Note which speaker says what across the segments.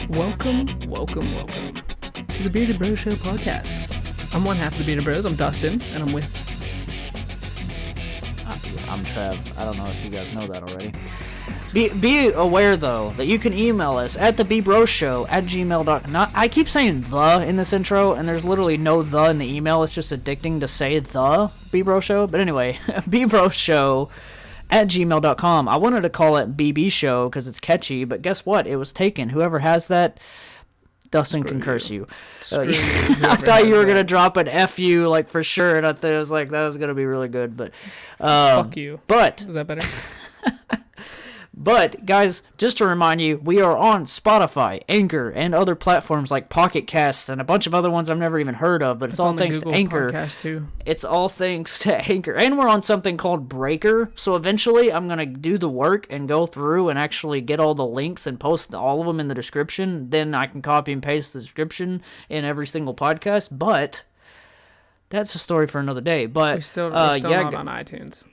Speaker 1: Welcome to the Bearded Bros Show podcast. I'm one half of the Bearded Bros. I'm Dustin, and I'm with...
Speaker 2: I'm Trev. I don't know if you guys know that already. Be aware, though, that you can email us at thebebroshow@gmail.com. I keep saying the in this intro, and there's literally no the in the email. It's just addicting to say the Bebro Show. But anyway, bebroshow@gmail.com. I wanted to call it BB Show because it's catchy, but guess what? It was taken. Whoever has that, Dustin can curse you. I thought you were going to drop an FU, like, for sure, and I thought it was like, that was going to be really good, but...
Speaker 1: Fuck you.
Speaker 2: But...
Speaker 1: Is that better?
Speaker 2: But, guys, just to remind you, we are on Spotify, Anchor, and other platforms like Pocket Casts and a bunch of other ones I've never even heard of, but it's all thanks to Anchor.
Speaker 1: Podcast too.
Speaker 2: It's all thanks to Anchor. And we're on something called Breaker, so eventually I'm going to do the work and go through and actually get all the links and post all of them in the description. Then I can copy and paste the description in every single podcast, but that's a story for another day. But
Speaker 1: We're still not on iTunes.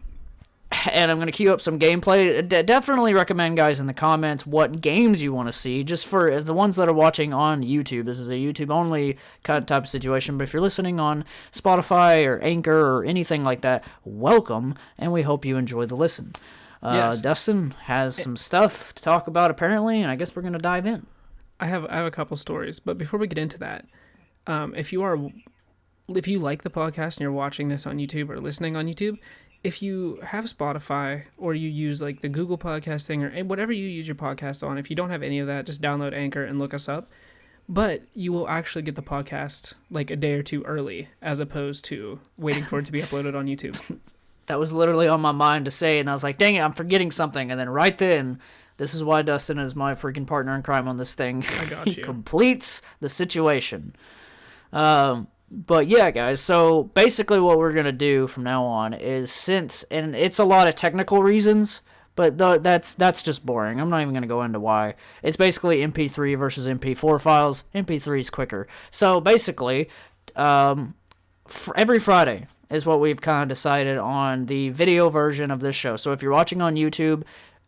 Speaker 2: And I'm going to queue up some gameplay. Definitely recommend, guys, in the comments what games you want to see. Just for the ones that are watching on YouTube. This is a YouTube-only kind of type of situation. But if you're listening on Spotify or Anchor or anything like that, welcome. And we hope you enjoy the listen.
Speaker 1: Yes.
Speaker 2: Dustin has some stuff to talk about, apparently. And I guess we're going to dive in.
Speaker 1: I have a couple stories. But before we get into that, if you like the podcast and you're watching this on YouTube or listening on YouTube, if you have Spotify or you use like the Google podcast thing or whatever you use your podcast on, if you don't have any of that, just download Anchor and look us up. But you will actually get the podcast like a day or two early as opposed to waiting for it to be uploaded on YouTube.
Speaker 2: That was literally on my mind to say, and I was like, dang it, I'm forgetting something. And then right then, this is why Dustin is my freaking partner in crime on this thing.
Speaker 1: I got
Speaker 2: He
Speaker 1: you.
Speaker 2: completes the situation. But yeah, guys, so basically what we're going to do from now on is and it's a lot of technical reasons, but that's just boring. I'm not even going to go into why. It's basically MP3 versus MP4 files. MP3 is quicker. So basically, every Friday is what we've kind of decided on the video version of this show. So if you're watching on YouTube,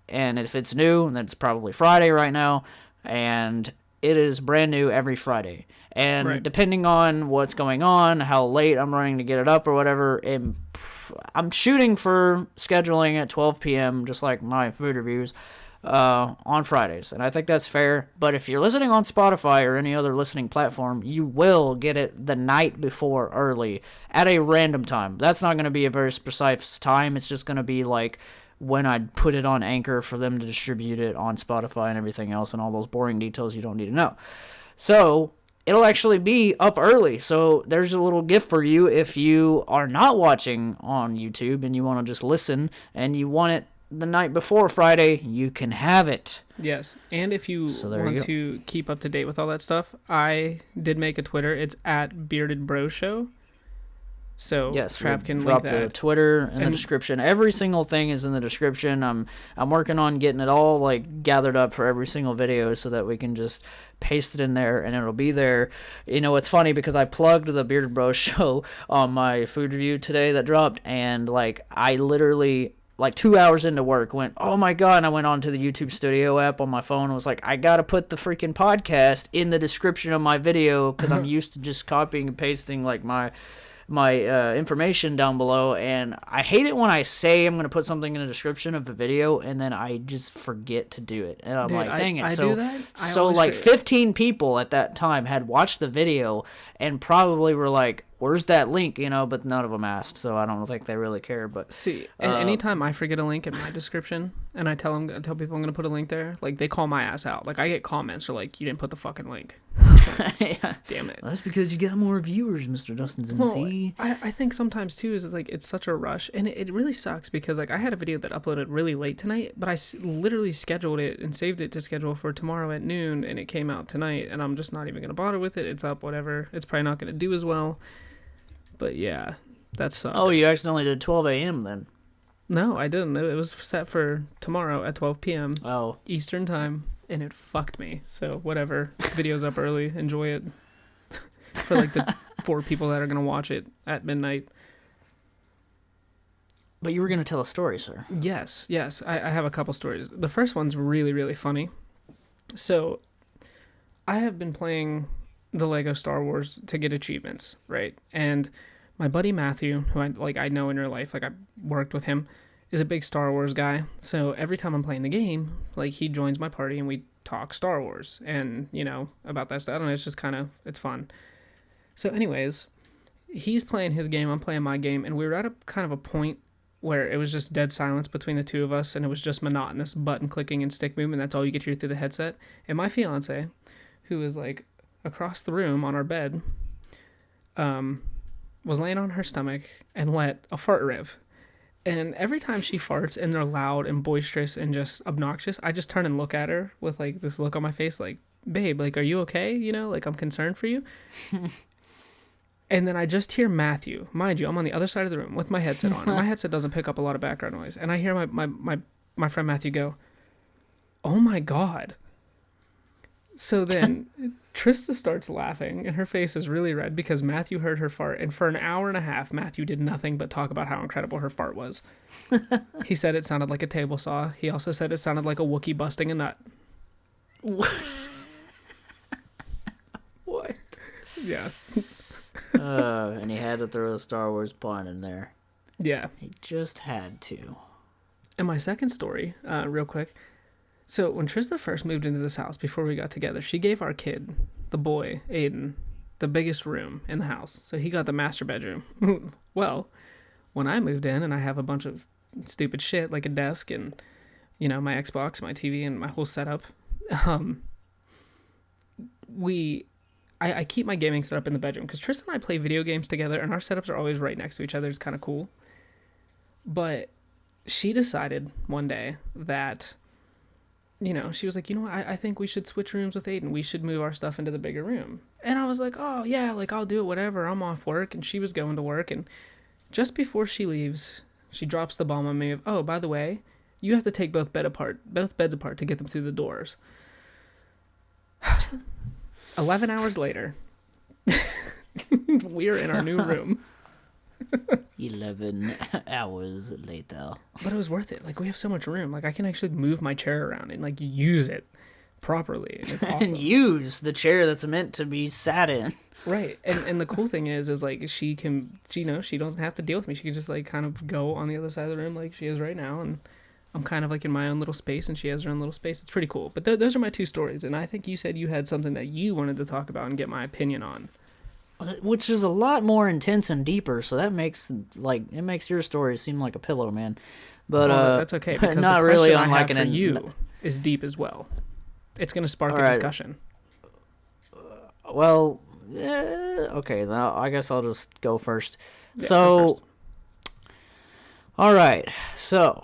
Speaker 2: and if it's new, then it's probably Friday right now, and it is brand new every Friday. And
Speaker 1: right.
Speaker 2: Depending on what's going on, how late I'm running to get it up or whatever, I'm shooting for scheduling at 12 p.m., just like my food reviews, on Fridays. And I think that's fair. But if you're listening on Spotify or any other listening platform, you will get it the night before early at a random time. That's not going to be a very precise time. It's just going to be like when I put it on Anchor for them to distribute it on Spotify and everything else and all those boring details you don't need to know. So it'll actually be up early. So there's a little gift for you if you are not watching on YouTube and you want to just listen and you want it the night before Friday, you can have it.
Speaker 1: Yes, and if you want to keep up to date with all that stuff, I did make a Twitter. It's at Bearded Bro Show. So
Speaker 2: yes,
Speaker 1: Trav can
Speaker 2: drop
Speaker 1: link that.
Speaker 2: the Twitter in the description. Every single thing is in the description. I'm working on getting it all like gathered up for every single video so that we can just paste it in there and it'll be there. You know, it's funny because I plugged the Bearded Bros Show on my food review today that dropped, and like I literally like 2 hours into work went, oh my god, and I went onto the YouTube Studio app on my phone and was like, I gotta put the freaking podcast in the description of my video because I'm used to just copying and pasting like my information down below, and I hate it when I say I'm going to put something in the description of the video and then I just forget to do it, and I'm like, dang it.
Speaker 1: I do that.
Speaker 2: So like 15 people at that time had watched the video and probably were like, where's that link, you know, but none of them asked, so I don't think they really care. But
Speaker 1: see, anytime I forget a link in my description and I tell people I'm going to put a link there, like they call my ass out. Like I get comments or like, you didn't put the fucking link.
Speaker 2: Yeah.
Speaker 1: Damn it.
Speaker 2: Well, that's because you got more viewers, Mr. Dustin's MC.
Speaker 1: Well, I think sometimes too is like it's such a rush, and it really sucks because like I had a video that uploaded really late tonight, but I literally scheduled it and saved it to schedule for tomorrow at noon, and it came out tonight, and I'm just not even going to bother with it. It's up, whatever. It's probably not going to do as well. But yeah, that sucks.
Speaker 2: Oh, you accidentally did 12 a.m. then?
Speaker 1: No, I didn't. It was set for tomorrow at 12 p.m.
Speaker 2: Oh.
Speaker 1: Eastern time, and it fucked me. So whatever. Video's up early. Enjoy it. For like the 4 people that are going to watch it at midnight.
Speaker 2: But you were going to tell a story, sir.
Speaker 1: Yes. I have a couple stories. The first one's really, really funny. So I have been playing the Lego Star Wars to get achievements, right? And my buddy Matthew, who I know in real life, like I worked with him, is a big Star Wars guy. So every time I'm playing the game, like he joins my party and we talk Star Wars and, about that stuff. I don't know, it's just it's fun. So anyways, he's playing his game, I'm playing my game, and we were at a kind of a point where it was just dead silence between the two of us, and it was just monotonous button clicking and stick movement. That's all you get to hear through the headset. And my fiance, who is like across the room on our bed, was laying on her stomach and let a fart rip. And every time she farts and they're loud and boisterous and just obnoxious, I just turn and look at her with like this look on my face, like, babe, like, are you okay? Like I'm concerned for you. And then I just hear Matthew. Mind you, I'm on the other side of the room with my headset on. And my headset doesn't pick up a lot of background noise. And I hear my friend Matthew go, "Oh my God." So then Trista starts laughing and her face is really red because Matthew heard her fart. And for an hour and a half, Matthew did nothing but talk about how incredible her fart was. He said it sounded like a table saw. He also said it sounded like a Wookiee busting a nut.
Speaker 2: What?
Speaker 1: Yeah.
Speaker 2: And he had to throw a Star Wars pun in there.
Speaker 1: Yeah.
Speaker 2: He just had to.
Speaker 1: And my second story, real quick. So when Trista first moved into this house before we got together, she gave our kid, the boy, Aiden, the biggest room in the house. So he got the master bedroom. Well, when I moved in and I have a bunch of stupid shit like a desk and, my Xbox, my TV, and my whole setup, I keep my gaming setup in the bedroom because Trista and I play video games together and our setups are always right next to each other. It's kind of cool. But she decided one day that, she was like, I think we should switch rooms with Aiden. We should move our stuff into the bigger room. And I was like, oh, yeah, like I'll do it, whatever. I'm off work. And she was going to work. And just before she leaves, she drops the bomb on me of, oh, by the way, you have to take both beds apart to get them through the doors. 11 hours later, we are in our new room.
Speaker 2: 11 hours later.
Speaker 1: But it was worth it. Like, we have so much room. Like, I can actually move my chair around and, like, use it properly. And it's awesome.
Speaker 2: And use the chair that's meant to be sat in.
Speaker 1: Right. And the cool thing is like, she doesn't have to deal with me. She can just, like, kind of go on the other side of the room like she is right now. And I'm kind of, like, in my own little space, and she has her own little space. It's pretty cool. But those are my two stories. And I think you said you had something that you wanted to talk about and get my opinion on.
Speaker 2: Which is a lot more intense and deeper, so that makes your story seem like a pillow, man. But
Speaker 1: that's okay, because
Speaker 2: not
Speaker 1: the
Speaker 2: really
Speaker 1: question I have
Speaker 2: unlike
Speaker 1: for you is deep as well. It's going to spark a
Speaker 2: right.
Speaker 1: discussion.
Speaker 2: Well, okay, then I guess I'll just go first.
Speaker 1: Yeah,
Speaker 2: so,
Speaker 1: go first.
Speaker 2: All right, so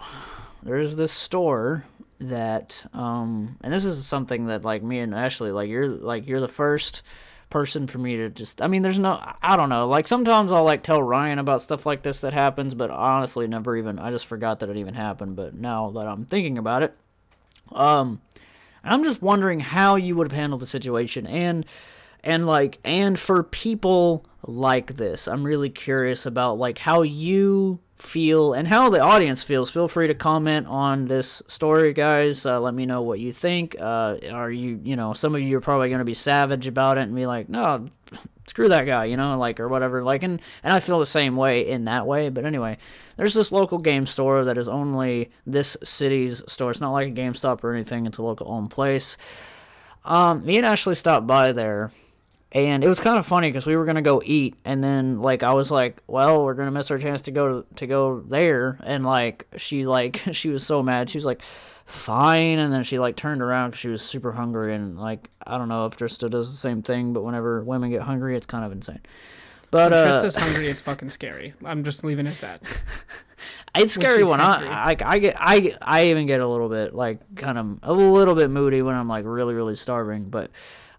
Speaker 2: there's this store that, and this is something that like me and Ashley, you're the first person for me to just, I don't know, like sometimes I'll like tell Ryan about stuff like this that happens, but honestly I just forgot that it even happened. But now that I'm thinking about it, I'm just wondering how you would have handled the situation, and for people like this, I'm really curious about like how you feel and how the audience feels. Feel free to comment on this story, guys. Let me know what you think. Are you, some of you are probably going to be savage about it and be like, no, screw that guy, or whatever. And I feel the same way in that way. But anyway, there's this local game store that is only this city's store. It's not like a GameStop or anything. It's a local owned place. Me and Ashley stopped by there. And it was kind of funny because we were going to go eat, and then, I was like, well, we're going to miss our chance to go there, and, she was so mad. She was like, fine, and then she, turned around because she was super hungry, and, I don't know if Trista does the same thing, but whenever women get hungry, it's kind of insane. But
Speaker 1: when Trista's hungry, it's fucking scary. I'm just leaving it at that.
Speaker 2: It's scary when I even get a little bit, kind of a little bit moody when I'm, really, really starving, but...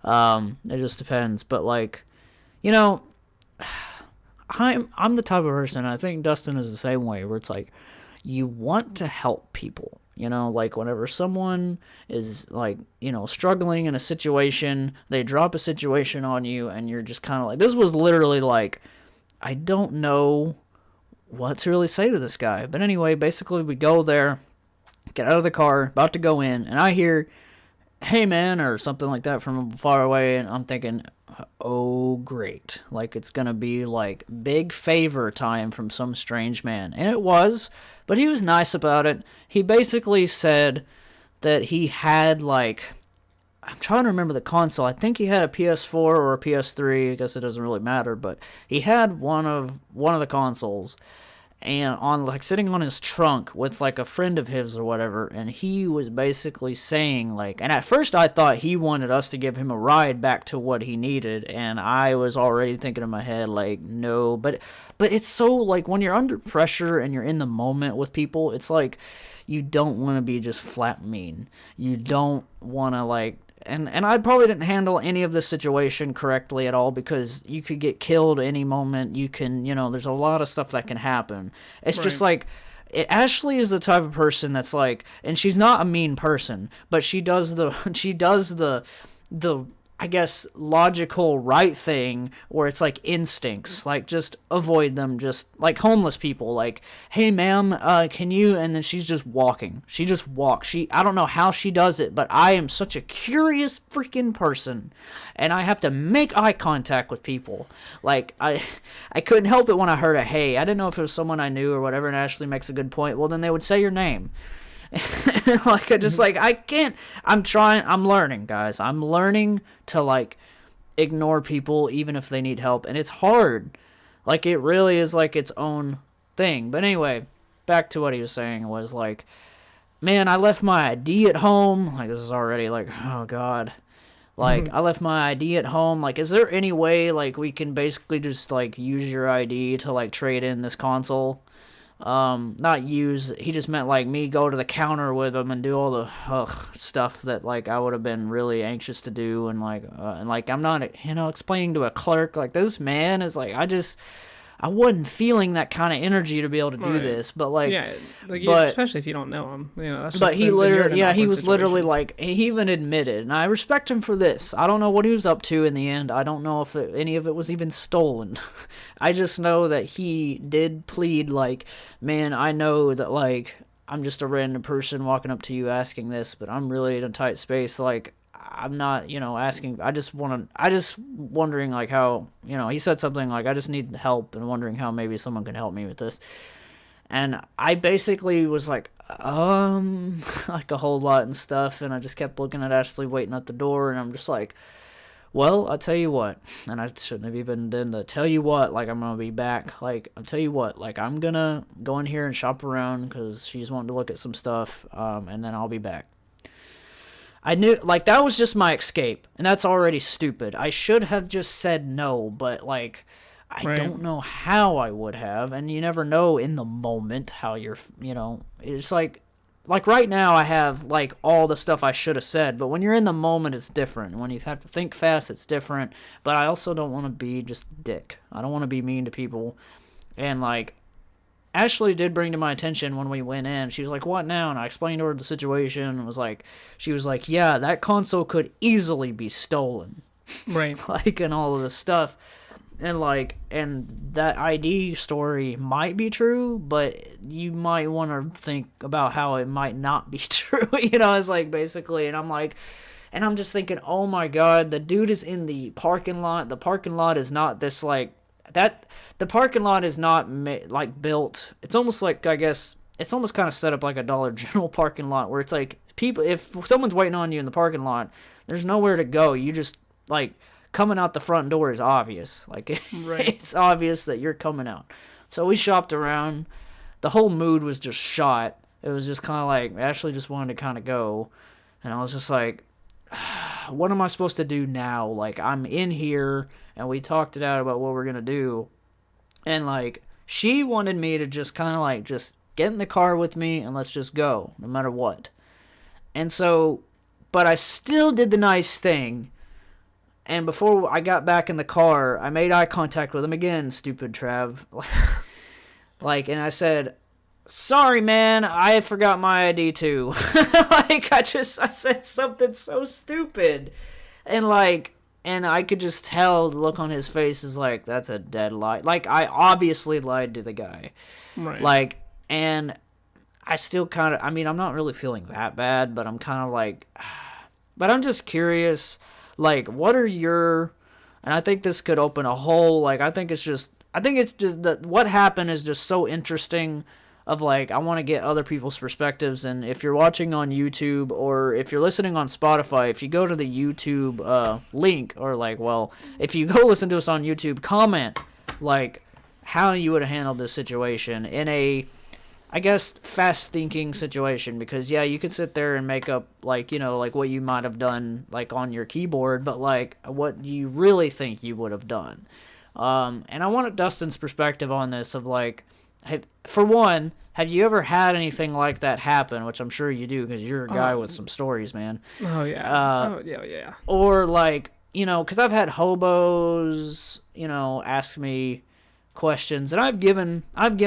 Speaker 2: it just depends, but I'm the type of person, I think Dustin is the same way, where it's you want to help people, whenever someone is struggling in a situation, they drop a situation on you, and you're just kind of this was literally I don't know what to really say to this guy, but anyway, basically we go there, get out of the car, about to go in, and I hear hey man, or something like that from far away, and I'm thinking, oh great, like it's gonna be like big favor time from some strange man. And it was, but he was nice about it. He basically said that he had like, I'm trying to remember the console. I think he had a PS4 or a PS3. I guess it doesn't really matter, but he had one of the consoles, and on like sitting on his trunk with like a friend of his or whatever, and he was basically saying like, and at first I thought he wanted us to give him a ride back to what he needed, and I was already thinking in my head like, no, but it's so like when you're under pressure and you're in the moment with people, it's like you don't want to be just flat mean. You don't want to like, and I probably didn't handle any of this situation correctly at all, because you could get killed any moment. You can, there's a lot of stuff that can happen. It's just like, Ashley is the type of person that's like, and she's not a mean person, but she does the I guess logical right thing where it's like instincts, like just avoid them, just like homeless people, like, hey ma'am, can you, and then she's just walking. She just walks. I don't know how she does it, but I am such a curious freaking person, and I have to make eye contact with people. Like I couldn't help it when I heard a hey. I didn't know if it was someone I knew or whatever, and Ashley makes a good point. Well, then they would say your name. Like I can't. I'm learning, guys. I'm learning to like ignore people even if they need help, and it's hard. Like it really is like its own thing. But anyway, back to what he was saying was like, man, I left my ID at home. Like this is already like, oh god. Like I left my ID at home. Like, is there any way like we can basically just like use your ID to like trade in this console? Not use, he just meant like me go to the counter with him and do all the stuff that like I would have been really anxious to do, and like I'm not explaining to a clerk like this man is like, I wasn't feeling that kind of energy to be able to do this, but like,
Speaker 1: yeah, like especially if you don't know him, that's
Speaker 2: but
Speaker 1: just
Speaker 2: he literally, he was
Speaker 1: situation.
Speaker 2: literally like, he even admitted, and I respect him for this. I don't know what he was up to in the end. I don't know if any of it was even stolen. I just know that he did plead like, man, I know that like I'm just a random person walking up to you asking this, but I'm really in a tight space. Like I'm not, asking. I just wondering like how, he said something like, I just need help and wondering how maybe someone can help me with this. And I basically was like, like a whole lot and stuff. And I just kept looking at Ashley waiting at the door. And I'm just like, well, I'll tell you what. And I shouldn't have even done the tell you what, like I'm going to be back. Like, I'll tell you what, like I'm going to go in here and shop around because she's wanting to look at some stuff. And then I'll be back. I knew, like, that was just my escape, and that's already stupid. I should have just said no, but, like, I don't know how I would have, and you never know in the moment how you're, it's like right now I have, like, all the stuff I should have said, but when you're in the moment, it's different. When you have to think fast, it's different, but I also don't want to be just a dick. I don't want to be mean to people, and, like, Ashley did bring to my attention when we went in. She was like, what now? And I explained to her the situation and she was like, yeah, that console could easily be stolen.
Speaker 1: Right.
Speaker 2: Like, and all of this stuff. And like, and that ID story might be true, but you might want to think about how it might not be true. It's like basically, and I'm like, and I'm just thinking, oh my God, the dude is in the parking lot. The parking lot is not this like, that the parking lot is not like built. It's almost like, I guess it's almost kind of set up like a Dollar General parking lot where it's like people, if someone's waiting on you in the parking lot, there's nowhere to go. You just like coming out the front door is obvious. Like it's obvious that you're coming out. So we shopped around. The whole mood was just shot. It was just kind of like Ashley just wanted to kind of go, and I was just like, what am I supposed to do now? Like I'm in here. And we talked it out about what we're going to do. And, like, she wanted me to just kind of, like, just get in the car with me and let's just go, no matter what. And so, but I still did the nice thing. And before I got back in the car, I made eye contact with him again, stupid Trav. Like, and I said, sorry, man, I forgot my ID too. Like, I said something so stupid. And, like, and I could just tell the look on his face is like, that's a dead lie. Like, I obviously lied to the guy.
Speaker 1: Right.
Speaker 2: Like, and I still kind of, I mean, I'm not really feeling that bad, but I'm kind of like, But I'm just curious, like, what are your, and I think this could open a whole, like, I think it's just that what happened is just so interesting of, like, I want to get other people's perspectives. And if you're watching on YouTube or if you're listening on Spotify, if you go to the YouTube link, or, like, well, if you go listen to us on YouTube, comment, like, how you would have handled this situation in a, I guess, fast-thinking situation. Because, yeah, you could sit there and make up, like, you know, like, what you might have done, like, on your keyboard, but, like, what you really think you would have done. And I wanted Dustin's perspective on this of, like, for one, have you ever had anything like that happen? Which I'm sure you do, because you're a guy with some stories, man.
Speaker 1: Oh, yeah. Yeah.
Speaker 2: Or, like, you know, because I've had hobos, you know, ask me questions, and I'll admit, I've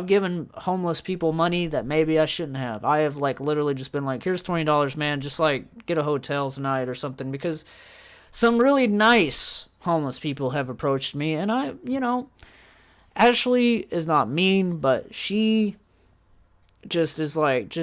Speaker 2: given homeless people money that maybe I shouldn't have. I have, like, literally just been like, here's $20, man, just, like, get a hotel tonight or something, because some really nice homeless people have approached me, and I, you know, Ashley is not mean, but she just is like,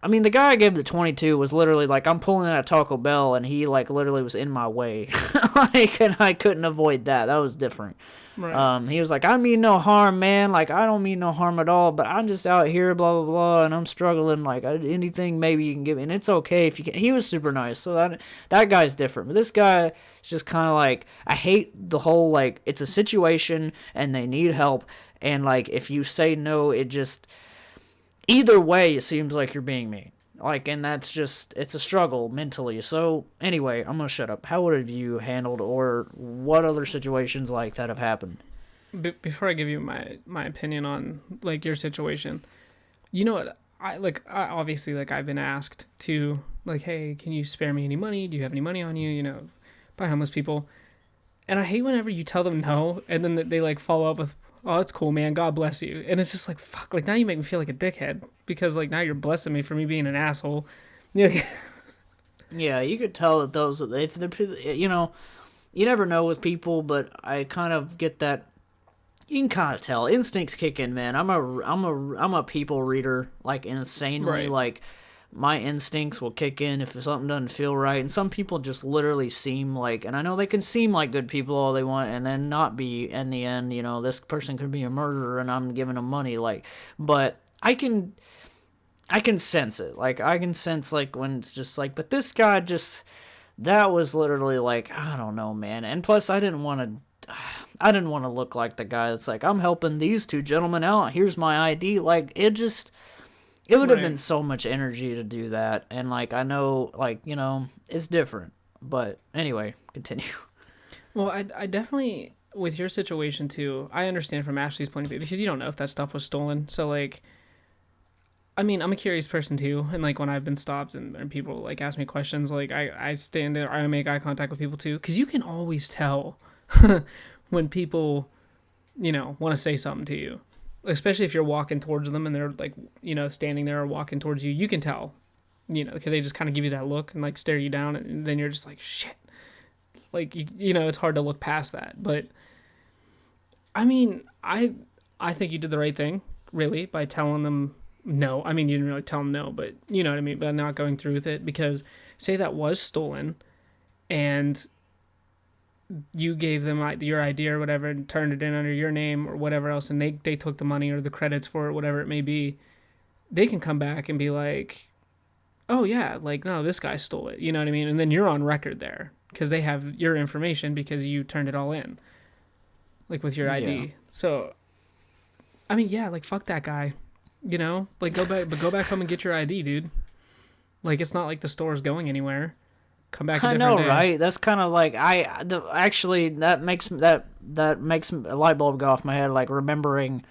Speaker 2: I mean, the guy I gave the 22 was literally like, I'm pulling out a Taco Bell, and he, like, literally was in my way. Like, and I couldn't avoid that. That was different.
Speaker 1: Right.
Speaker 2: He was like, I mean no harm, man. Like, I don't mean no harm at all, but I'm just out here, blah, blah, blah, and I'm struggling. Like, anything maybe you can give me, and it's okay if you can. He was super nice, so that guy's different. But this guy is just kind of like, I hate the whole, like, it's a situation, and they need help, and, like, if you say no, it just, either way, it seems like you're being mean. Like, and that's just, it's a struggle mentally. So, anyway, I'm going to shut up. How would have you handled, or what other situations like that have happened?
Speaker 1: Before I give you my opinion on, like, your situation, you know what, I obviously, like, I've been asked to, like, hey, can you spare me any money? Do you have any money on you? You know, by homeless people. And I hate whenever you tell them no, and then they, like, follow up with, oh, that's cool, man, God bless you. And it's just like, fuck, like, now you make me feel like a dickhead, because, like, now you're blessing me for me being an asshole.
Speaker 2: Yeah, you could tell that those, if they're, you know, you never know with people, but I kind of get that. You can kind of tell instincts kick in, man. I'm a people reader, like, insanely.
Speaker 1: Right.
Speaker 2: Like, my instincts will kick in if something doesn't feel right. And some people just literally seem like, and I know they can seem like good people all they want, and then not be in the end. You know, this person could be a murderer, and I'm giving them money. Like, but I can sense it. Like, I can sense, like, when it's just like, but this guy just, that was literally like, I don't know, man. And plus, I didn't want to look like the guy that's like, I'm helping these two gentlemen out. Here's my ID. Like, it would have been so much energy to do that. And, like, I know, like, you know, it's different. But anyway, continue.
Speaker 1: Well, I definitely, with your situation too, I understand from Ashley's point of view, because you don't know if that stuff was stolen. So, like, I mean, I'm a curious person too. And, like, when I've been stopped and people, like, ask me questions, like, I stand there, I make eye contact with people too. Because you can always tell when people, you know, want to say something to you. Especially if you're walking towards them and they're, like, you know, standing there or walking towards you, you can tell, you know, because they just kind of give you that look and, like, stare you down, and then you're just like, shit. Like, you know, it's hard to look past that. But, I mean, I think you did the right thing, really, by telling them no. I mean, you didn't really tell them no, but you know what I mean, by not going through with it, because say that was stolen and you gave them your ID or whatever and turned it in under your name or whatever else, and they took the money or the credits for it, whatever it may be, they can come back and be like, oh yeah, like, no, this guy stole it, you know what I mean? And then you're on record there because they have your information because you turned it all in, like, with your ID. Yeah. So, I mean, yeah, like, fuck that guy, you know? Like, go back home and get your ID, dude. Like, it's not like the store's going anywhere. Come back a different day.
Speaker 2: Right? That's kind of like, actually, that makes a light bulb go off my head, like, remembering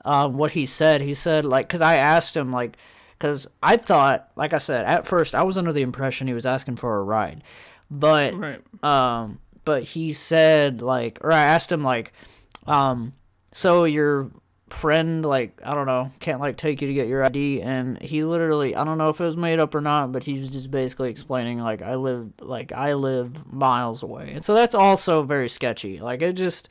Speaker 2: what he said. He said, like, because I asked him, like, because I thought, like I said, at first, I was under the impression he was asking for a ride. But,
Speaker 1: right.
Speaker 2: But he said, like, or I asked him, like, so your friend, like, I don't know, can't, like, take you to get your ID, and he literally, I don't know if it was made up or not, but he was just basically explaining, like, I live miles away, and so that's also very sketchy. Like, it just,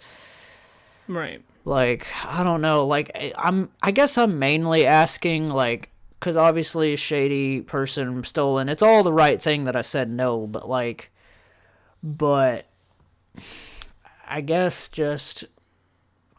Speaker 1: right,
Speaker 2: like, I don't know, like, I guess I'm mainly asking, like, because obviously a shady person stolen. It's all the right thing that I said no, but but I guess just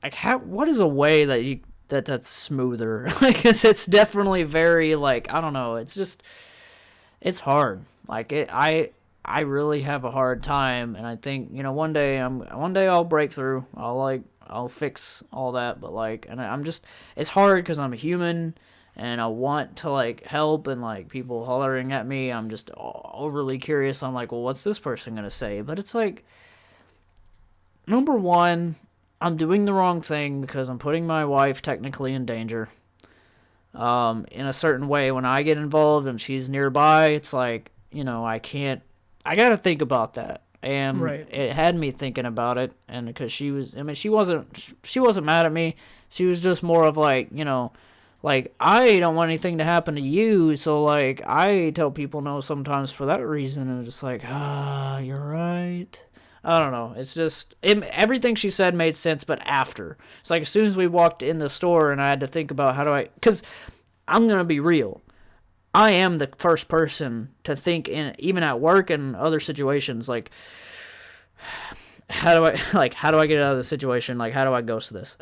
Speaker 2: like what is a way that that's smoother? I guess it's definitely very I don't know. It's hard. I really have a hard time, and I think one day I'll break through. I'll fix all that, but and I'm just it's hard because I'm a human. And I want to help, and people hollering at me, I'm just overly curious. I'm well, what's this person gonna say? But it's number one, I'm doing the wrong thing because I'm putting my wife technically in danger. In a certain way, when I get involved and she's nearby, it's I can't. I gotta think about that, and
Speaker 1: Right.
Speaker 2: it had me thinking about it, and because she wasn't mad at me. She was just more of I don't want anything to happen to you, so, I tell people no sometimes for that reason, and it's just you're right. I don't know. It's just, everything she said made sense, but after. It's as soon as we walked in the store, and I had to think about because I'm going to be real. I am the first person to think, even at work and other situations, how do I get out of this situation? How do I ghost this?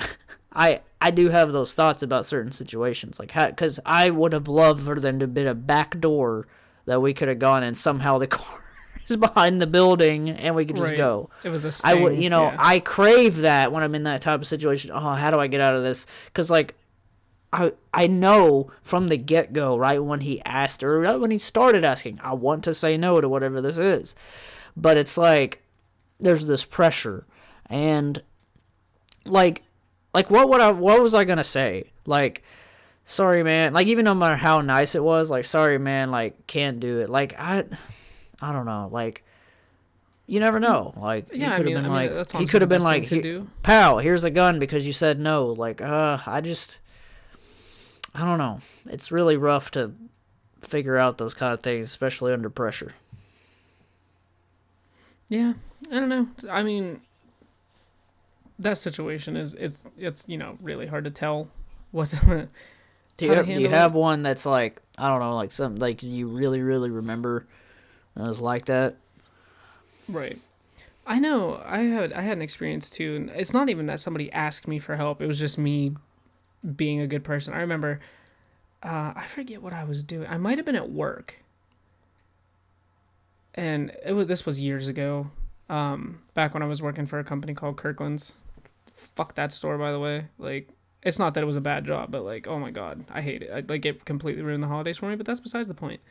Speaker 2: I do have those thoughts about certain situations, because I would have loved for them to have been a back door that we could have gone and somehow the car is behind the building and we could just go.
Speaker 1: It was a sting.
Speaker 2: I would,
Speaker 1: yeah.
Speaker 2: I crave that when I'm in that type of situation. Oh, how do I get out of this? Because I know from the get-go, right when he asked, or right when he started asking, I want to say no to whatever this is. But it's there's this pressure. And, what was I gonna say? Sorry, man. Even no matter how nice it was, sorry, man, can't do it. I don't know. You never know.
Speaker 1: Yeah,
Speaker 2: he could have been
Speaker 1: that's
Speaker 2: he could have been
Speaker 1: to do.
Speaker 2: pal, here's a gun because you said no. I don't know. It's really rough to figure out those kind of things, especially under pressure.
Speaker 1: Yeah, I don't know. I mean, that situation is it's really hard to tell what's
Speaker 2: Do you have one that's I don't know, something you really remember that was like that?
Speaker 1: Right. I know. I had an experience too, and it's not even that somebody asked me for help. It was just me being a good person. I remember, I forget what I was doing. I might have been at work, and this was years ago, back when I was working for a company called Kirkland's. Fuck that store, by the way. It's not that it was a bad job, but oh my god, I hate it. It completely ruined the holidays for me. But that's besides the point.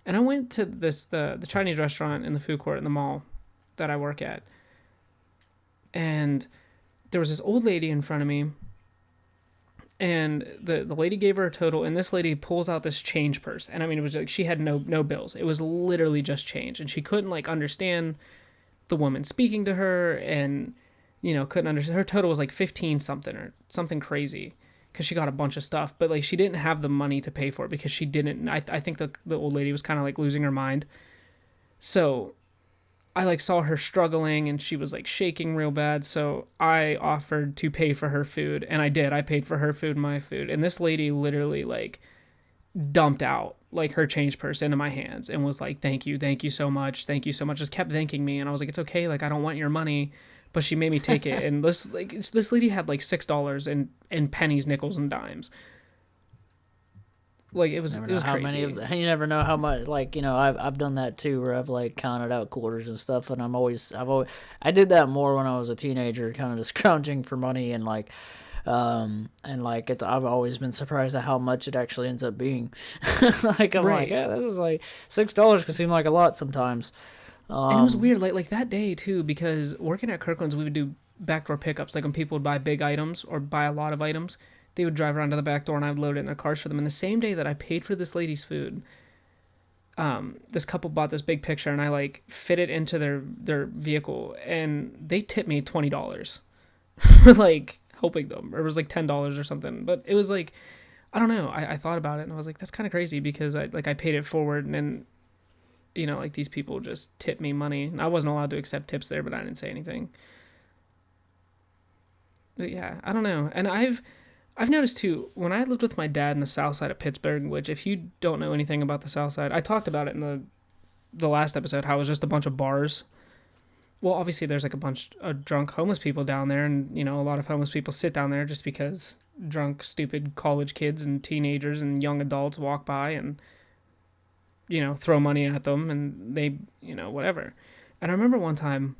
Speaker 1: And I went to the Chinese restaurant in the food court in the mall that I work at, and there was this old lady in front of me, and the lady gave her a total, and this lady pulls out this change purse, and I mean, it was she had no bills. It was literally just change, and she couldn't understand the woman speaking to her, and couldn't understand. Her total was 15 something or something crazy, because she got a bunch of stuff, but she didn't have the money to pay for it because she didn't. I think the old lady was kind of losing her mind. So I saw her struggling, and she was shaking real bad. So I offered to pay for her food, and I did. I paid for her food and my food, and this lady literally dumped out her change purse into my hands and was thank you so much, just kept thanking me. And I was it's okay, I don't want your money. But she made me take it, and this lady had $6 in pennies, nickels, and dimes. It was crazy.
Speaker 2: You never know how much. I've done that too, where I've counted out quarters and stuff, and I did that more when I was a teenager, kind of just scrounging for money, and I've always been surprised at how much it actually ends up being. Yeah, this is $6 can seem like a lot sometimes.
Speaker 1: And it was weird, that day too, because working at Kirkland's, we would do backdoor pickups. When people would buy big items or buy a lot of items, they would drive around to the back door, and I would load it in their cars for them. And the same day that I paid for this lady's food, this couple bought this big picture, and I fit it into their vehicle, and they tipped me $20 for helping them, or it was $10 or something. But it was I don't know. I thought about it, and I was that's kind of crazy, because I paid it forward, and then these people just tipped me money, and I wasn't allowed to accept tips there, but I didn't say anything. But yeah, I don't know. And I've noticed too, when I lived with my dad in the south side of Pittsburgh, which if you don't know anything about the south side, I talked about it in the last episode, how it was just a bunch of bars. Well, obviously there's like a bunch of drunk homeless people down there, and you know, a lot of homeless people sit down there just because drunk, stupid college kids and teenagers and young adults walk by and, you know, throw money at them and they, you know, whatever. And I remember one time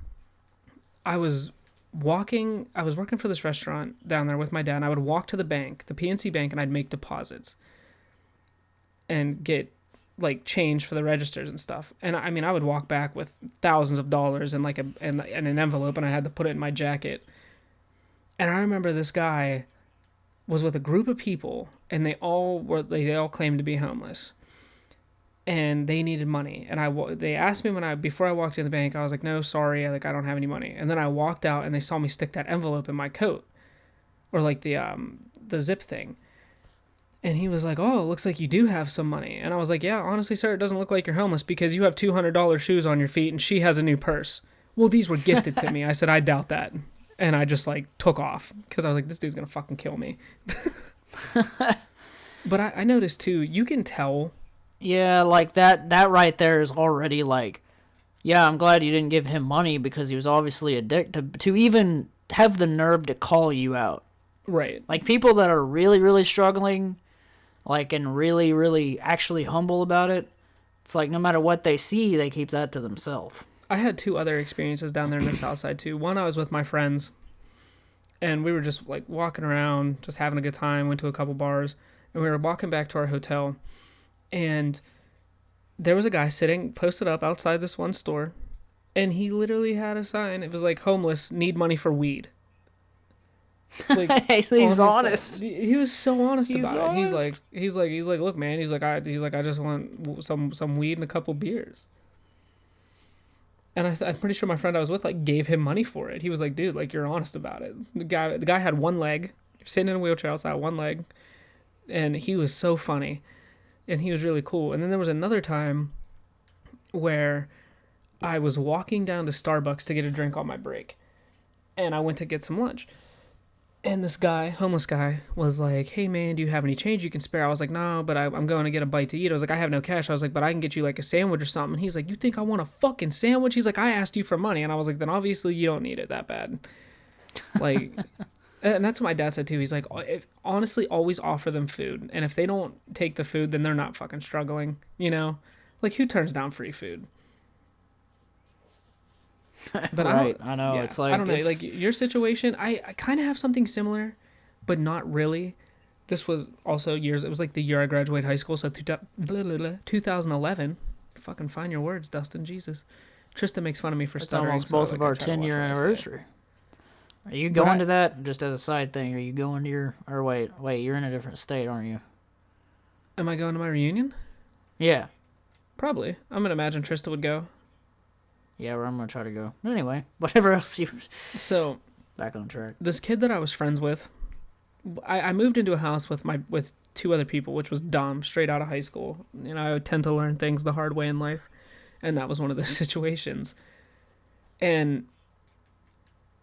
Speaker 1: I was working for this restaurant down there with my dad, and I would walk to the bank, the PNC Bank, and I'd make deposits and get like change for the registers and stuff. And I mean, I would walk back with thousands of dollars and like and an envelope, and I had to put it in my jacket. And I remember this guy was with a group of people, and they all claimed to be homeless, and they needed money. And they asked me before I walked in the bank, I was like, no, sorry, I don't have any money. And then I walked out, and they saw me stick that envelope in my coat, or like the zip thing. And he was like, oh, it looks like you do have some money. And I was like, yeah, honestly, sir, it doesn't look like you're homeless because you have $200 shoes on your feet and she has a new purse. Well, these were gifted to me. I said, I doubt that. And I just like took off because I was like, this dude's going to fucking kill me. But I noticed too, you can tell.
Speaker 2: Yeah, like that right there is already like, yeah, I'm glad you didn't give him money because he was obviously addicted to even have the nerve to call you out.
Speaker 1: Right.
Speaker 2: Like people that are really, really struggling, like, and really, really actually humble about it. It's like no matter what they see, they keep that to themselves.
Speaker 1: I had two other experiences down there in the south side too. One, I was with my friends, and we were just like walking around, just having a good time, went to a couple bars, and we were walking back to our hotel, and there was a guy sitting, posted up outside this one store, and he literally had a sign. It was like, homeless, need money for weed. Like,
Speaker 2: he's honest.
Speaker 1: He was so honest
Speaker 2: He's
Speaker 1: about
Speaker 2: honest.
Speaker 1: it. He's like, look, man. I just want some weed and a couple beers. And I'm pretty sure my friend I was with like gave him money for it. He was like, dude, like you're honest about it. The guy had one leg, sitting in a wheelchair outside, one leg, and he was so funny, and he was really cool. And then there was another time where I was walking down to Starbucks to get a drink on my break, and I went to get some lunch. And this guy, homeless guy, was like, hey, man, do you have any change you can spare? I was like, no, but I'm going to get a bite to eat. I was like, I have no cash. I was like, but I can get you like a sandwich or something. And he's like, you think I want a fucking sandwich? He's like, I asked you for money. And I was like, then obviously you don't need it that bad. Like, and that's what my dad said too. He's like, honestly, always offer them food. And if they don't take the food, then they're not fucking struggling, you know? Like, who turns down free food? But
Speaker 2: right, I know.
Speaker 1: Yeah,
Speaker 2: it's like
Speaker 1: I don't know. Like your situation, I kind of have something similar, but not really. This was also years. It was like the year I graduated high school, so 2011. Fucking find your words, Dustin. Jesus, Tristan makes fun of me for stuttering.
Speaker 2: Almost
Speaker 1: so
Speaker 2: both
Speaker 1: like,
Speaker 2: of
Speaker 1: I
Speaker 2: our
Speaker 1: try to watch
Speaker 2: 10-year
Speaker 1: what I say.
Speaker 2: anniversary. Are you going to that just as a side thing? Are you going to your? Or wait, you're in a different state, aren't you?
Speaker 1: Am I going to my reunion?
Speaker 2: Yeah.
Speaker 1: Probably. I'm gonna imagine Trista would go.
Speaker 2: Yeah, well, I'm gonna try to go. Anyway, whatever else you.
Speaker 1: So
Speaker 2: Back on track.
Speaker 1: this kid that I was friends with, I moved into a house with two other people, which was dumb, straight out of high school. You know, I tend to learn things the hard way in life, and that was one of those situations. And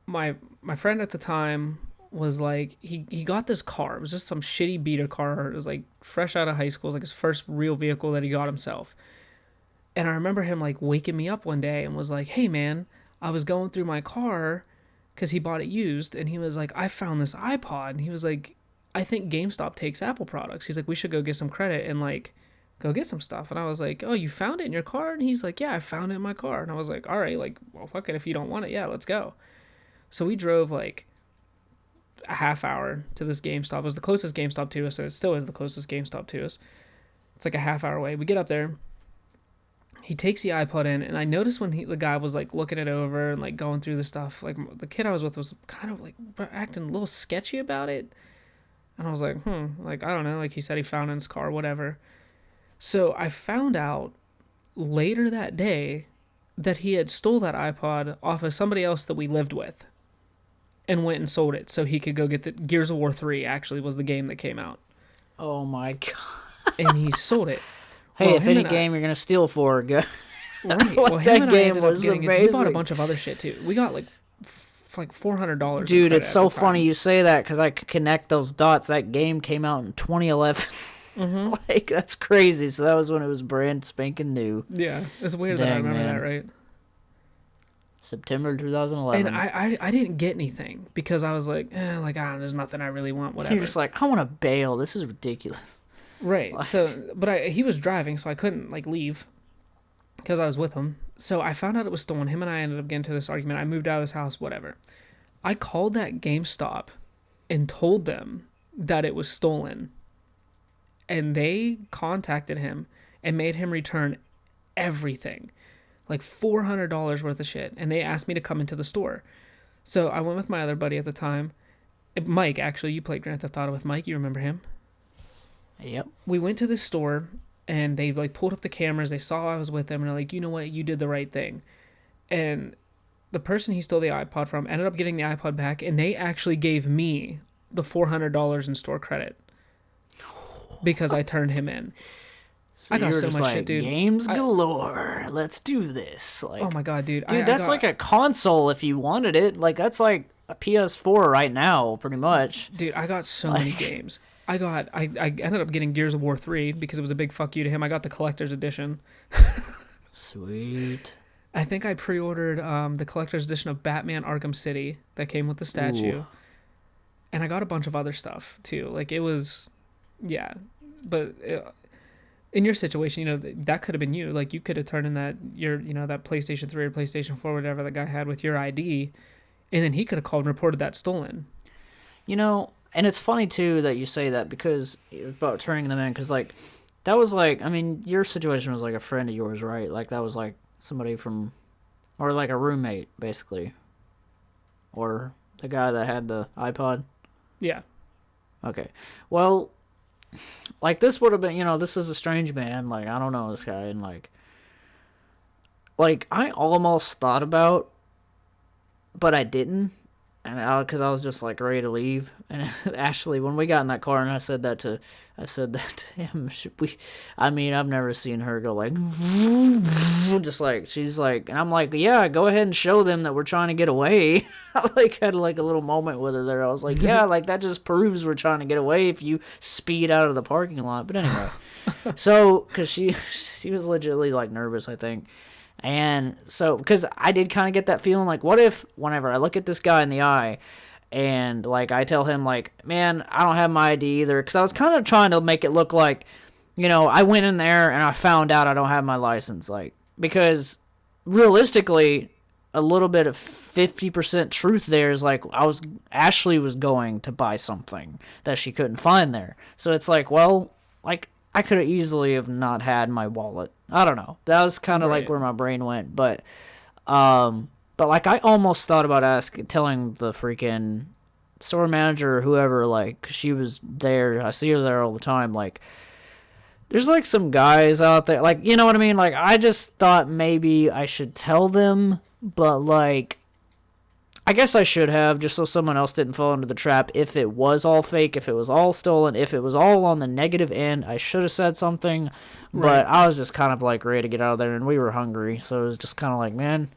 Speaker 1: my friend at the time was like, he got this car. It was just some shitty beater car. It was like fresh out of high school. It was like his first real vehicle that he got himself. And I remember him like waking me up one day and was like, hey man, I was going through my car because he bought it used. And he was like, I found this iPod. And he was like, I think GameStop takes Apple products. He's like, we should go get some credit and like go get some stuff. And I was like, oh, you found it in your car? And he's like, yeah, I found it in my car. And I was like, all right, like, well, fuck it. If you don't want it, yeah, let's go. So we drove like a half hour to this GameStop. It was the closest GameStop to us. So it still is the closest GameStop to us. It's like a half hour away. We get up there. He takes the iPod in, and I noticed when the guy was like looking it over and like going through the stuff, like the kid I was with was kind of like acting a little sketchy about it. And I was like, like, I don't know. Like he said he found it in his car, whatever. So I found out later that day that he had stole that iPod off of somebody else that we lived with and went and sold it so he could go get the Gears of War 3 actually was the game that came out.
Speaker 2: Oh my god.
Speaker 1: And he sold it.
Speaker 2: Hey,
Speaker 1: Well,
Speaker 2: if
Speaker 1: him
Speaker 2: any
Speaker 1: and
Speaker 2: game you're gonna steal for, go.
Speaker 1: Right.
Speaker 2: Well,
Speaker 1: Well,
Speaker 2: that
Speaker 1: him and I
Speaker 2: game
Speaker 1: ended up
Speaker 2: was
Speaker 1: getting it. He bought a
Speaker 2: amazing.
Speaker 1: bunch of other shit too. We got like for like $400.
Speaker 2: Dude, it's so funny you say that because I could connect those dots. That game came out in 2011.
Speaker 1: Mm-hmm.
Speaker 2: Like, that's crazy. So that was when it was brand spanking new.
Speaker 1: Yeah, it's weird that I remember that, right?
Speaker 2: September 2011.
Speaker 1: And I didn't get anything because I was like, there's nothing I really want, whatever.
Speaker 2: You're just like, I want to bail. This is ridiculous.
Speaker 1: Right. So, but he was driving, so I couldn't like leave because I was with him. So I found out it was stolen. Him and I ended up getting into this argument. I moved out of this house, whatever. I called that GameStop and told them that it was stolen. And they contacted him and made him return everything. Like $400 worth of shit. And they asked me to come into the store. So I went with my other buddy at the time. Mike, actually, you played Grand Theft Auto with Mike. You remember him?
Speaker 2: Yep.
Speaker 1: We went to this store and they like pulled up the cameras. They saw I was with them and they're like, you know what? You did the right thing. And the person he stole the iPod from ended up getting the iPod back. And they actually gave me the $400 in store credit. Because I turned him in.
Speaker 2: So
Speaker 1: I got so much
Speaker 2: like,
Speaker 1: shit, dude.
Speaker 2: Games galore. Let's do this. Like,
Speaker 1: oh my god, dude.
Speaker 2: That's like a console if you wanted it. Like, that's like a PS4 right now, pretty much.
Speaker 1: Dude, I got so many games. I ended up getting Gears of War 3 because it was a big fuck you to him. I got the collector's edition.
Speaker 2: Sweet.
Speaker 1: I think I pre-ordered the collector's edition of Batman Arkham City that came with the statue. Ooh. And I got a bunch of other stuff too. Like, it was... Yeah, but in your situation, that could have been you. Like, you could have turned in that that PlayStation 3 or PlayStation 4, whatever the guy had with your ID, and then he could have called and reported that stolen.
Speaker 2: And it's funny too that you say that because about turning them in, because like that was like, I mean, your situation was like a friend of yours, right? Like that was like somebody from, or like a roommate basically, or the guy that had the iPod.
Speaker 1: Yeah.
Speaker 2: Okay. Well. Like, this would have been, this is a strange man. Like, I don't know this guy. And, like, I almost thought about, but I didn't. And because I was just, like, ready to leave. And Ashley, when we got in that car and I said that to him, I've never seen her go, like, just, like, she's, like, and I'm, like, yeah, go ahead and show them that we're trying to get away. I, like, had, like, a little moment with her there. I was, like, yeah, like, that just proves we're trying to get away if you speed out of the parking lot. But anyway, so, because she was legitimately, like, nervous, I think. And so, because I did kind of get that feeling, like, what if, whenever I look at this guy in the eye, and, like, I tell him, like, man, I don't have my ID either, because I was kind of trying to make it look like, I went in there and I found out I don't have my license, like, because realistically, a little bit of 50% truth there is, like, Ashley was going to buy something that she couldn't find there. So it's like, well, like, I could have easily have not had my wallet. I don't know. That was kind of like where my brain went. But like, I almost thought about telling the freaking store manager or whoever, like, 'cause she was there. I see her there all the time. Like, there's, like, some guys out there. Like, you know what I mean? Like, I just thought maybe I should tell them. But, like, I guess I should have, just so someone else didn't fall into the trap. If it was all fake, if it was all stolen, if it was all on the negative end, I should have said something. Right. But I was just kind of, like, ready to get out of there, and we were hungry. So it was just kind of like, man.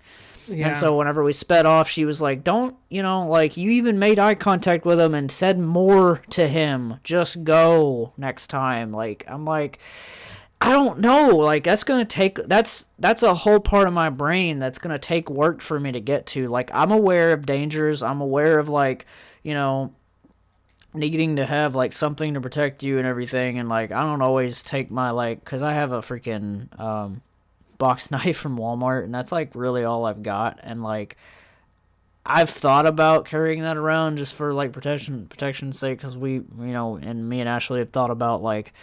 Speaker 2: Yeah. And so whenever we sped off, she was like, don't, like, you even made eye contact with him and said more to him. Just go next time. Like, I'm like, I don't know. Like, that's going to take, that's a whole part of my brain that's going to take work for me to get to. Like, I'm aware of dangers. I'm aware of, like, needing to have, like, something to protect you and everything. And, like, I don't always take my, like, because I have a freaking box knife from Walmart, and that's, like, really all I've got. And, like, I've thought about carrying that around just for, like, protection's sake, because we, and me and Ashley have thought about, like,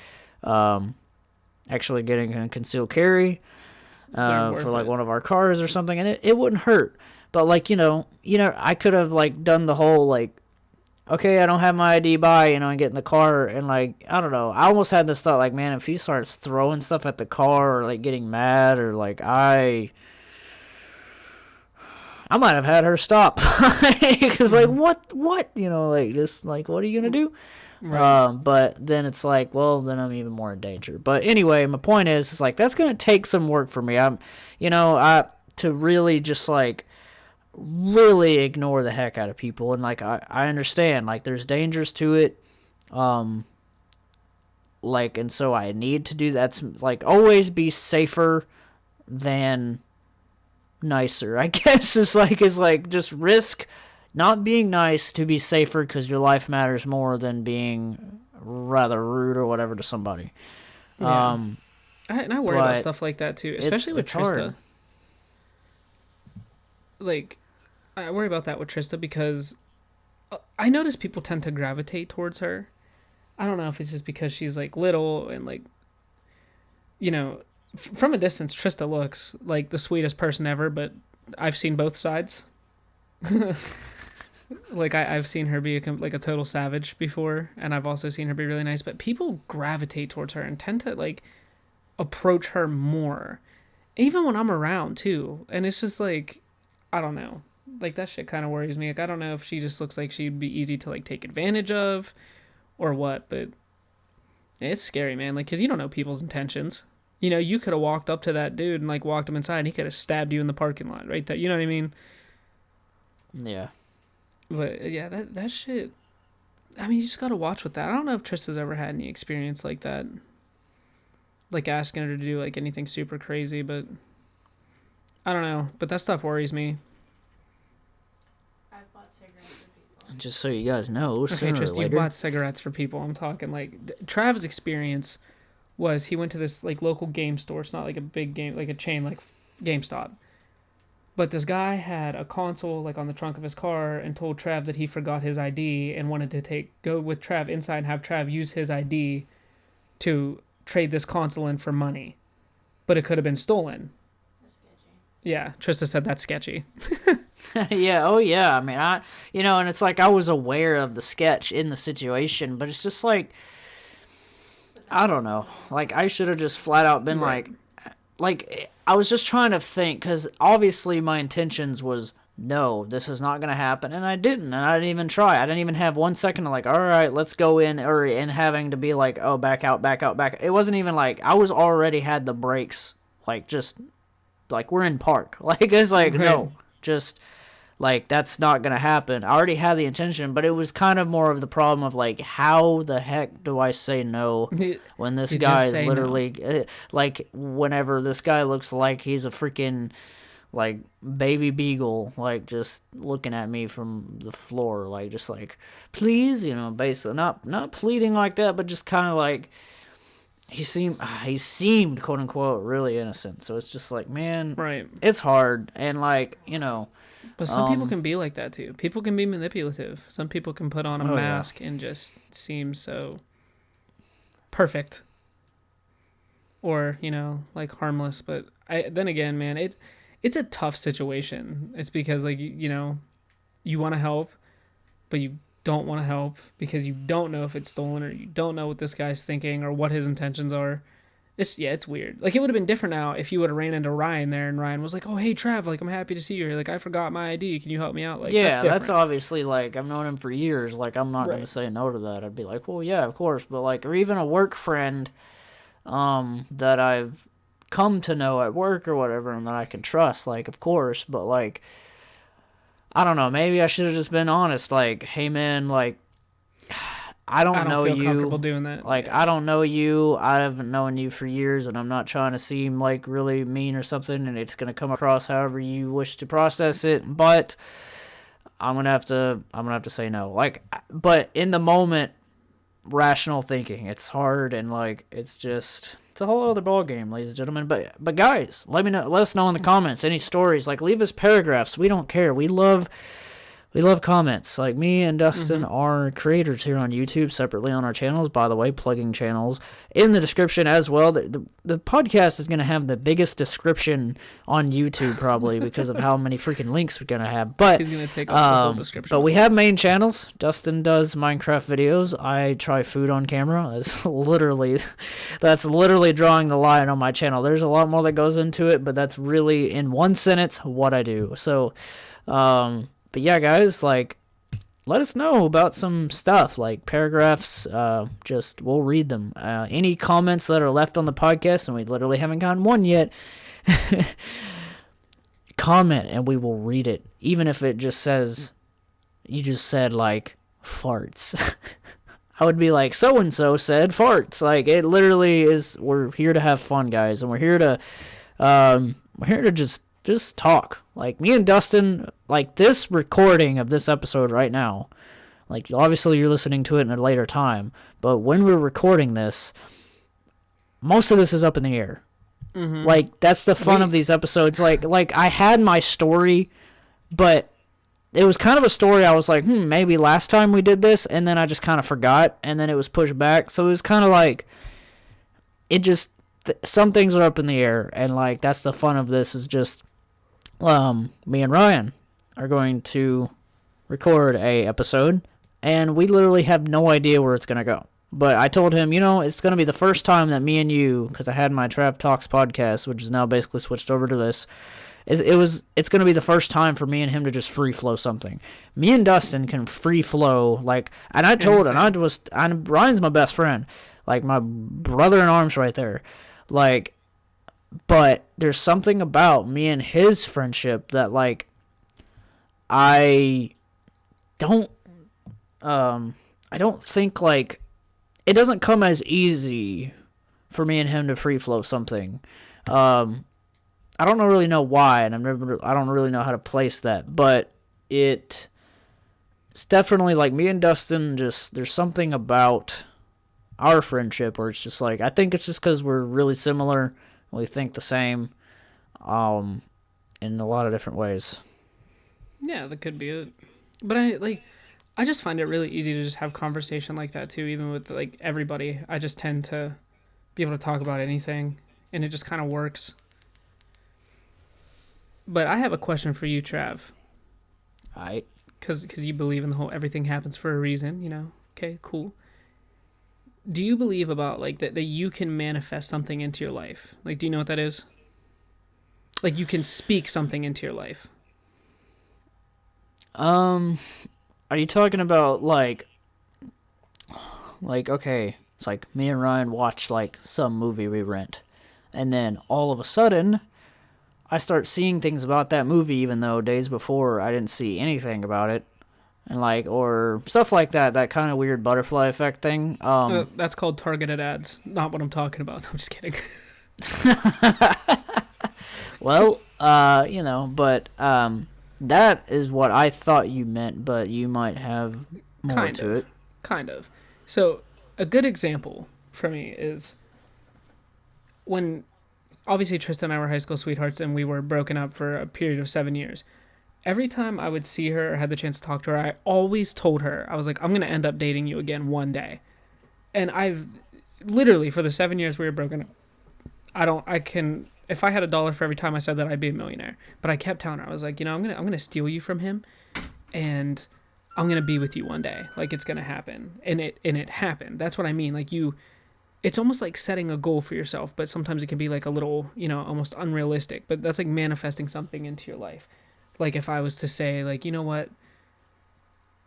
Speaker 2: actually getting a concealed carry for, like, one of our cars or something, and it wouldn't hurt. But, like, I could have, like, done the whole, like, okay, I don't have my ID, bye, and get in the car, and, like, I don't know. I almost had this thought, like, man, if he starts throwing stuff at the car or, like, getting mad, or, like, I might have had her stop. Because, like, what? Like, just, like, what are you going to do? Right. But then it's like, well, then I'm even more in danger. But anyway, my point is, it's like, that's going to take some work for me. To really just, like, really ignore the heck out of people. And, like, I understand, like, there's dangers to it. Like, and so I need to do that. Like, always be safer than nicer, I guess. Is like just risk not being nice to be safer, because your life matters more than being rather rude or whatever to somebody.
Speaker 1: Yeah. I worry about stuff like that too, especially with Trista.
Speaker 2: Hard.
Speaker 1: Like, I worry about that with Trista because I notice people tend to gravitate towards her. I don't know if it's just because she's like little and like, you know, from a distance, Trista looks like the sweetest person ever, but I've seen both sides. Like, I've seen her be like a total savage before, and I've also seen her be really nice, but people gravitate towards her and tend to like approach her more, even when I'm around too. And it's just like, I don't know, like that shit kind of worries me. Like, I don't know if she just looks like she'd be easy to like take advantage of or what, but it's scary, man. Like, because you don't know people's intentions. You know, you could have walked up to that dude and like walked him inside, and he could have stabbed you in the parking lot right there. You know what I mean?
Speaker 2: Yeah.
Speaker 1: But yeah, that shit. I mean, you just gotta watch with that. I don't know if Trista's ever had any experience like that, like asking her to do like anything super crazy, but I don't know. But that stuff worries me.
Speaker 3: I've bought cigarettes for people.
Speaker 2: Just so you guys know,
Speaker 1: Okay, Trista, you bought cigarettes for people. I'm talking like Trav's experience was he went to this like local game store. It's not like a big game, like a chain like GameStop. But this guy had a console like on the trunk of his car and told Trav that he forgot his ID and wanted to go with Trav inside and have Trav use his ID to trade this console in for money. But it could have been stolen.
Speaker 3: That's sketchy.
Speaker 1: Yeah, Trista said that's sketchy.
Speaker 2: Yeah, oh yeah. I mean, and it's like I was aware of the sketch in the situation, but it's just like, I don't know. Like, I should have just flat out been
Speaker 1: Right.
Speaker 2: like, I was just trying to think, because obviously my intentions was, no, this is not going to happen, and I didn't, and I didn't even try. I didn't even have 1 second to like, all right, let's go in, and having to be like, oh, back out. It wasn't even like, I was already had the brakes, like, just, like, we're in park. Like, it's like,
Speaker 1: Right.
Speaker 2: no, just, like, that's not going to happen. I already had the intention, but it was kind of more of the problem of, like, how the heck do I say no when this
Speaker 1: You
Speaker 2: guy
Speaker 1: just
Speaker 2: is
Speaker 1: say no.
Speaker 2: literally, like, whenever this guy looks like he's a freaking, like, baby beagle, like, just looking at me from the floor, like, just like, please, basically, not pleading like that, but just kind of like, he seemed, quote unquote, really innocent. So it's just like, man,
Speaker 1: Right.
Speaker 2: it's hard. And like,
Speaker 1: But some people can be like that too. People can be manipulative. Some people can put on a
Speaker 2: Oh, yeah.
Speaker 1: mask and just seem so perfect. Or, like harmless. But then again, man, it's a tough situation. It's because like, you want to help, but you don't want to help because you don't know if it's stolen or you don't know what this guy's thinking or what his intentions are. It's weird. Like, it would have been different now if you would have ran into Ryan there and Ryan was like, oh, hey, Trav, like, I'm happy to see you. Like, I forgot my ID. Can you help me out? Like,
Speaker 2: yeah,
Speaker 1: that's
Speaker 2: that's obviously, like, I've known him for years. Like, I'm not going to
Speaker 1: Right.
Speaker 2: say no to that. I'd be like, well, yeah, of course. But, like, or even a work friend that I've come to know at work or whatever and that I can trust, like, of course. But, like, I don't know. Maybe I should have just been honest. Like, hey, man, like, I don't know
Speaker 1: feel
Speaker 2: you.
Speaker 1: comfortable doing that.
Speaker 2: Like,
Speaker 1: Yeah.
Speaker 2: I don't know you. I haven't known you for years, and I'm not trying to seem like really mean or something, and it's going to come across however you wish to process it, but I'm going to have to say no. Like, but in the moment, rational thinking, it's hard, and like, it's a whole other ball game, ladies and gentlemen. But guys, let us know in the comments any stories. Like, leave us paragraphs. We don't care. We love comments. Like, me and Dustin are creators here on YouTube, separately on our channels, by the way, plugging channels in the description as well. The podcast is going to have the biggest description on YouTube probably because of how many freaking links we're going to have. But
Speaker 1: He's going to take off the whole description.
Speaker 2: but we have main channels. Dustin does Minecraft videos. I try food on camera. That's literally drawing the line on my channel. There's a lot more that goes into it, but that's really in one sentence what I do. So, but yeah, guys, like, let us know about some stuff, like paragraphs. We'll read them. Any comments that are left on the podcast, and we literally haven't gotten one yet, comment and we will read it, even if it just says, you just said, like, farts. I would be like, so-and-so said farts. Like, it literally is, we're here to have fun, guys, and we're here to just talk. Like, me and Dustin, like, this recording of this episode right now, like, obviously you're listening to it in a later time, but when we're recording this, most of this is up in the air.
Speaker 1: Mm-hmm.
Speaker 2: Like, that's the fun of these episodes. Like I had my story, but it was kind of a story I was like, maybe last time we did this, and then I just kind of forgot, and then it was pushed back. So it was kind of like, it just, some things are up in the air, and, like, that's the fun of this, is just, me and Ryan are going to record a episode, and we literally have no idea where it's going to go. But I told him, it's going to be the first time that me and you, because I had my Trav Talks podcast, which is now basically switched over to this, it's going to be the first time for me and him to just free flow something. Me and Dustin can free flow, like, and I told him, Ryan's my best friend, like, my brother in arms right there, like, but there's something about me and his friendship that, like, I don't think, like, it doesn't come as easy for me and him to free flow something. I don't really know why, and I don't really know how to place that, but it's definitely, like, me and Dustin, just, there's something about our friendship where it's just like, I think it's just because we're really similar, we think the same, in a lot of different ways.
Speaker 1: Yeah, that could be it. But I just find it really easy to just have conversation like that too, even with, like, everybody. I just tend to be able to talk about anything, and it just kind of works. But I have a question for you, Trav.
Speaker 2: Alright.
Speaker 1: Because you believe in the whole everything happens for a reason, Okay, cool. Do you believe about, like, that you can manifest something into your life? Like, do you know what that is? Like, you can speak something into your life.
Speaker 2: Are you talking about, like, okay, it's like me and Ryan watch, like, some movie we rent, and then all of a sudden, I start seeing things about that movie, even though days before I didn't see anything about it, and, like, or stuff like that kind of weird butterfly effect thing.
Speaker 1: That's called targeted ads. Not what I'm talking about. I'm just kidding.
Speaker 2: Well, but, that is what I thought you meant, but you might have more to it.
Speaker 1: Kind of. So, a good example for me is when, obviously, Tristan and I were high school sweethearts, and we were broken up for a period of 7 years. Every time I would see her or had the chance to talk to her, I always told her, I was like, I'm going to end up dating you again one day. And I've, literally, for the 7 years we were broken up, if I had $1 for every time I said that, I'd be a millionaire. But I kept telling her, I was like, I'm gonna steal you from him, and I'm gonna be with you one day. Like, it's gonna happen, and it happened. That's what I mean. Like, it's almost like setting a goal for yourself, but sometimes it can be like a little, almost unrealistic. But that's like manifesting something into your life. Like, if I was to say, like, you know what,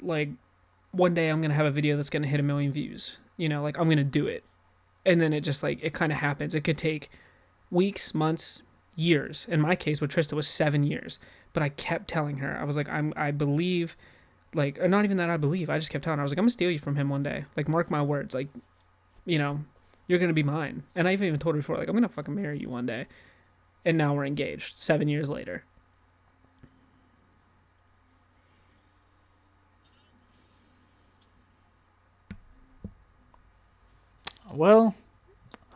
Speaker 1: like, one day I'm gonna have a video that's gonna hit 1 million views. Like, I'm gonna do it, and then it just, like, it kind of happens. It could take weeks, months, years. In my case with Trista was 7 years, but I kept telling her, I was like, I believe, like, or not even that I believe, I just kept telling her, I was like, I'm gonna steal you from him one day, like, mark my words, like, you're gonna be mine. And I even told her before, like, I'm gonna fucking marry you one day. And now we're engaged 7 years later.
Speaker 2: Well,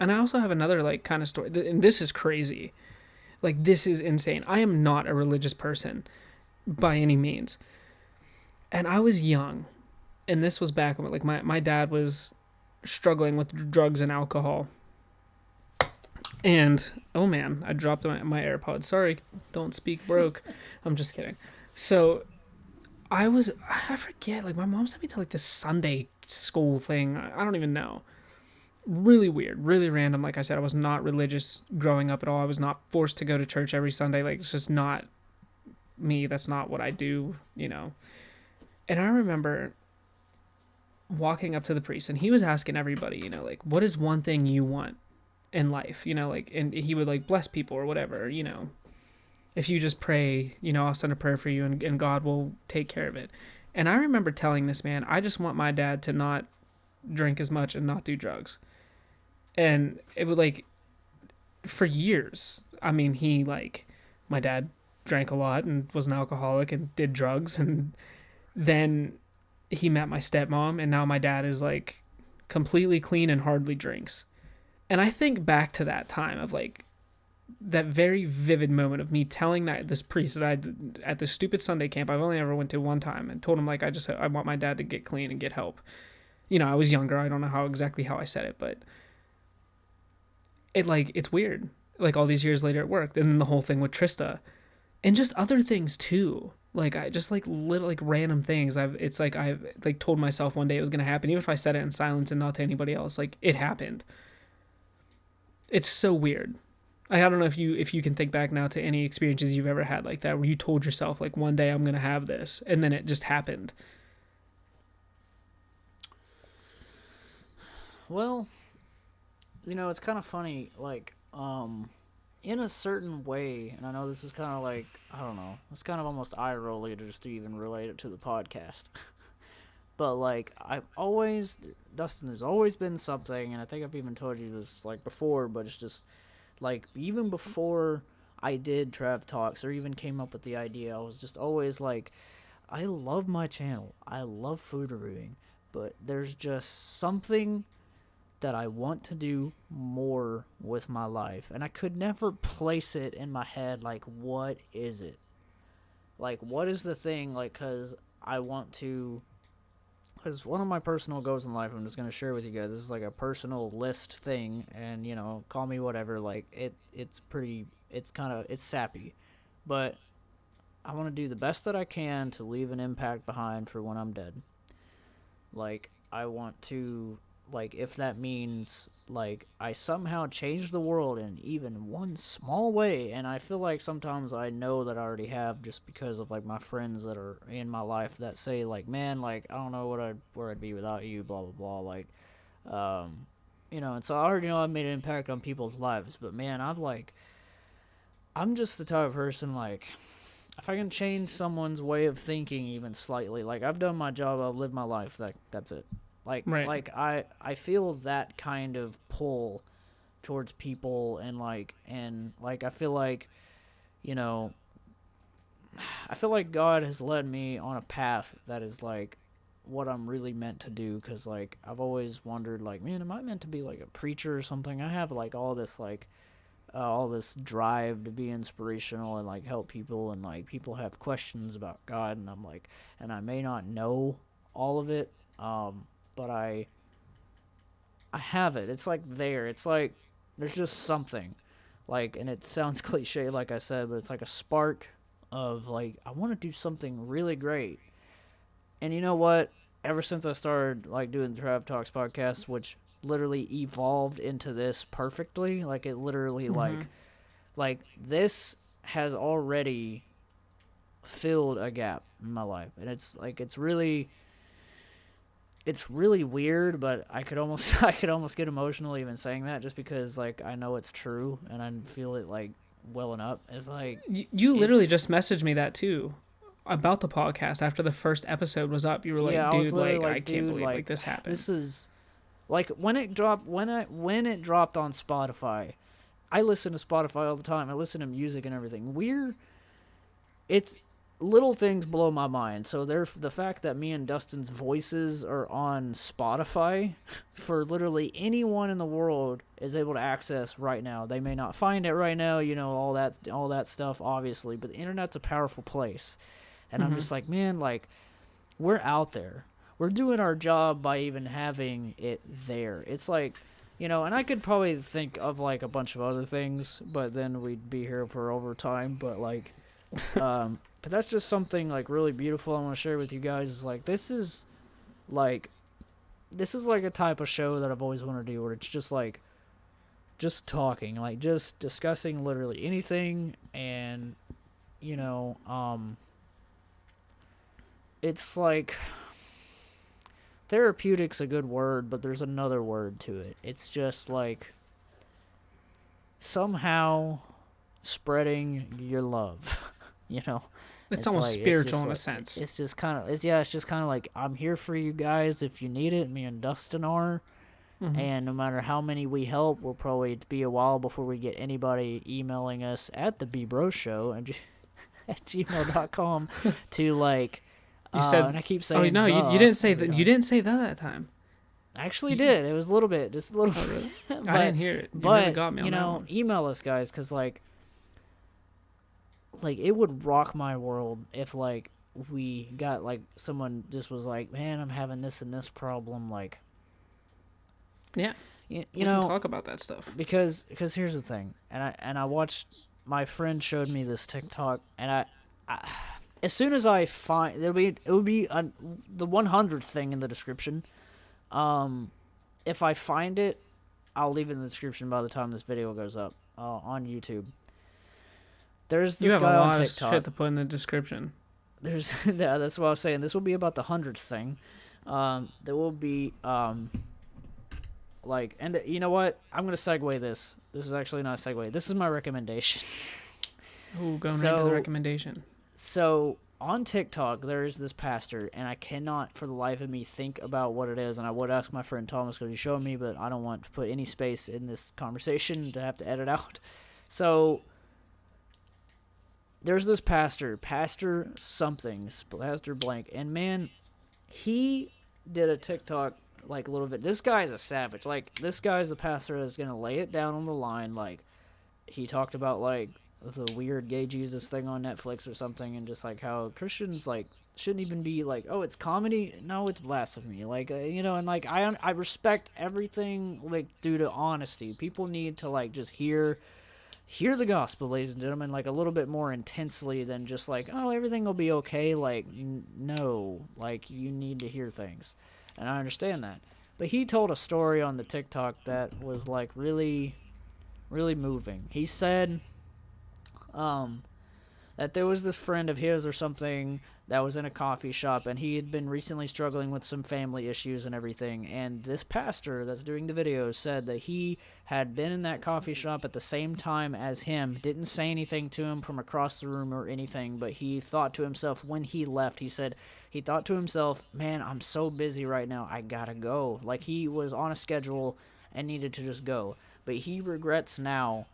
Speaker 1: and I also have another, like, kind of story, and this is crazy. Like, this is insane. I am not a religious person by any means. And I was young, and this was back when, like, my dad was struggling with drugs and alcohol. And, oh man, I dropped my AirPods. Sorry, don't speak broke. I'm just kidding. So, I forget, like, my mom sent me to, like, this Sunday school thing. I don't even know. Really weird, really random. Like I said, I was not religious growing up at all. I was not forced to go to church every Sunday. Like, it's just not me. That's not what I do, And I remember walking up to the priest, and he was asking everybody, like, what is one thing you want in life? Like, and he would, like, bless people or whatever, If you just pray, I'll send a prayer for you, and God will take care of it. And I remember telling this man, I just want my dad to not drink as much and not do drugs. And it would like, for years, I mean, my dad drank a lot and was an alcoholic and did drugs. And then he met my stepmom, and now my dad is like completely clean and hardly drinks. And I think back to that time of like that very vivid moment of me telling this priest that I at the stupid Sunday camp I've only ever went to one time, and told him like I want my dad to get clean and get help. I was younger. I don't know exactly how I said it, but it's weird. Like all these years later it worked. And then the whole thing with Trista and just other things too. Like I just like little like random things. I've told myself one day it was going to happen. Even if I said it in silence and not to anybody else, like it happened. It's so weird. I don't know if you can think back now to any experiences you've ever had like that, where you told yourself like one day I'm going to have this, and then it just happened.
Speaker 2: Well, it's kind of funny, like, in a certain way, and I know this is kind of like, I don't know, it's kind of almost eye-rolly just to even relate it to the podcast. But, like, Dustin, there's always been something, and I think I've even told you this, like, before, but it's just, like, even before I did Trav Talks, or even came up with the idea, I was just always like, I love my channel, I love food reviewing, but there's just something that I want to do more with my life, and I could never place it in my head, like, what is it? Like, what is the thing? Like, because one of my personal goals in life, I'm just going to share with you guys, this is like a personal list thing, and, call me whatever, like, it's sappy, but I want to do the best that I can to leave an impact behind for when I'm dead. Like, I want to, like, if that means, like, I somehow change the world in even one small way, and I feel like sometimes I know that I already have, just because of, like, my friends that are in my life that say, like, man, like, I don't know where I'd be without you, blah, blah, blah, like, and so I already know I've made an impact on people's lives, but, man, I'm just the type of person, like, if I can change someone's way of thinking even slightly, like, I've done my job, I've lived my life, that's it. Like,
Speaker 1: right.
Speaker 2: like I feel that kind of pull towards people, and I feel like, I feel like God has led me on a path that is, like, what I'm really meant to do, because, like, I've always wondered, like, man, am I meant to be, like, a preacher or something? I have, like, all this drive to be inspirational and, like, help people, and, like, people have questions about God, and I'm like, and I may not know all of it, but I have it. It's like there. It's like there's just something, like, and it sounds cliche, like I said, but it's like a spark of, like, I want to do something really great. And you know what? Ever since I started, like, doing the Trav Talks podcast, which literally evolved into this perfectly, like, it literally, like this has already filled a gap in my life, and it's like it's really weird, but I could almost get emotional even saying that, just because, like, I know it's true and I feel it, like, welling up. It's like
Speaker 1: you literally just messaged me that too about the podcast after the first episode was up. You were like, dude, like, I can't believe, like, this happened.
Speaker 2: This is like when it dropped on Spotify. I listen to Spotify all the time. I listen to music and everything. It's little things blow my mind. So the fact that me and Dustin's voices are on Spotify for literally anyone in the world is able to access right now. They may not find it right now, all that stuff, obviously, but the internet's a powerful place. And I'm just like, man, like, we're out there. We're doing our job by even having it there. It's like, and I could probably think of, like, a bunch of other things, but then we'd be here for overtime. But, like, but that's just something, like, really beautiful I want to share with you guys. Is like, this is like a type of show that I've always wanted to do, where it's just, like, just talking, like, just discussing literally anything, and, it's like, therapeutic's a good word, but there's another word to it. It's just, like, somehow spreading your love. You know,
Speaker 1: It's almost
Speaker 2: like,
Speaker 1: spiritual in a
Speaker 2: like,
Speaker 1: sense.
Speaker 2: It's just kind of, it's just kind of like, I'm here for you guys if you need it. Me and Dustin are.
Speaker 1: Mhm.
Speaker 2: And no matter how many we help, we'll probably be a while before we get anybody emailing us at the B Bro Show at gmail.com to like.
Speaker 1: You said,
Speaker 2: and I keep
Speaker 1: oh
Speaker 2: saying.
Speaker 1: no, you didn't say that. You didn't say that time.
Speaker 2: I actually did. It was a little bit, just a little bit. But,
Speaker 1: I didn't hear it. You
Speaker 2: but
Speaker 1: really got me on that one.
Speaker 2: email us, guys, because like it would rock my world if like we got like someone just was like, man, I'm having this and this problem, like.
Speaker 1: Yeah.
Speaker 2: You
Speaker 1: We
Speaker 2: know,
Speaker 1: can talk about that stuff.
Speaker 2: because here's the thing, and I watched, my friend showed me this TikTok, and I as soon as I find, it will be the 100th thing in the description. If I find it, I'll leave it in the description by the time this video goes up on YouTube. There's this
Speaker 1: You have a
Speaker 2: guy on
Speaker 1: lot of
Speaker 2: TikTok.
Speaker 1: shit to put in the description.
Speaker 2: There's yeah, that's what I was saying. This will be about the 100th thing. There will be like, and you know what? I'm gonna segue this. This is actually not a segue. This is my recommendation.
Speaker 1: Ooh, going right to the recommendation.
Speaker 2: So on TikTok, there is this pastor, and I cannot for the life of me think about what it is. And I would ask my friend Thomas because he showed me, but I don't want to put any space in this conversation to have to edit out. So there's this pastor something, Pastor blank, and man, he did a TikTok like a little bit. This guy's a savage. Like, this guy's the pastor that's gonna lay it down on the line. Like, he talked about like the weird gay Jesus thing on Netflix or something, and just like how Christians like shouldn't even be like, oh, it's comedy. No, it's blasphemy. Like, and like I respect everything like due to honesty. People need to like just hear the gospel, ladies and gentlemen, like a little bit more intensely than just like, oh, everything will be okay. Like, no, like you need to hear things, and I understand that. But he told a story on the TikTok that was like really, really moving. He said that there was this friend of his or something that was in a coffee shop, and he had been recently struggling with some family issues and everything, and this pastor that's doing the videos said that he had been in that coffee shop at the same time as him, didn't say anything to him from across the room or anything, but he thought to himself when he left, he said he thought to himself, man, I'm so busy right now, I gotta go. Like, he was on a schedule and needed to just go, but he regrets now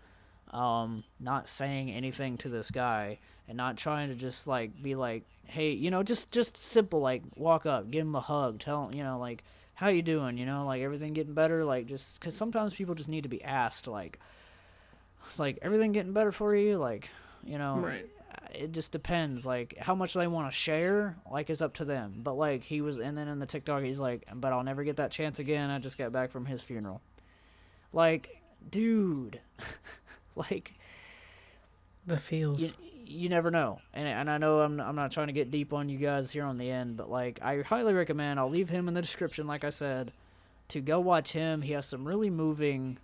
Speaker 2: not saying anything to this guy and not trying to just like be like, hey, just simple, like walk up, give him a hug, tell him, like, how you doing, like everything getting better, like, just because sometimes people just need to be asked, like, it's like, everything getting better for you, like,
Speaker 1: Right.
Speaker 2: it just depends, like how much they want to share, like, is up to them. But like and then in the TikTok he's like, but I'll never get that chance again, I just got back from his funeral. Like, dude. Like,
Speaker 1: The feels.
Speaker 2: you never know, and I know I'm not trying to get deep on you guys here on the end, but like, I highly recommend, I'll leave him in the description, like I said, to go watch him. He has some really moving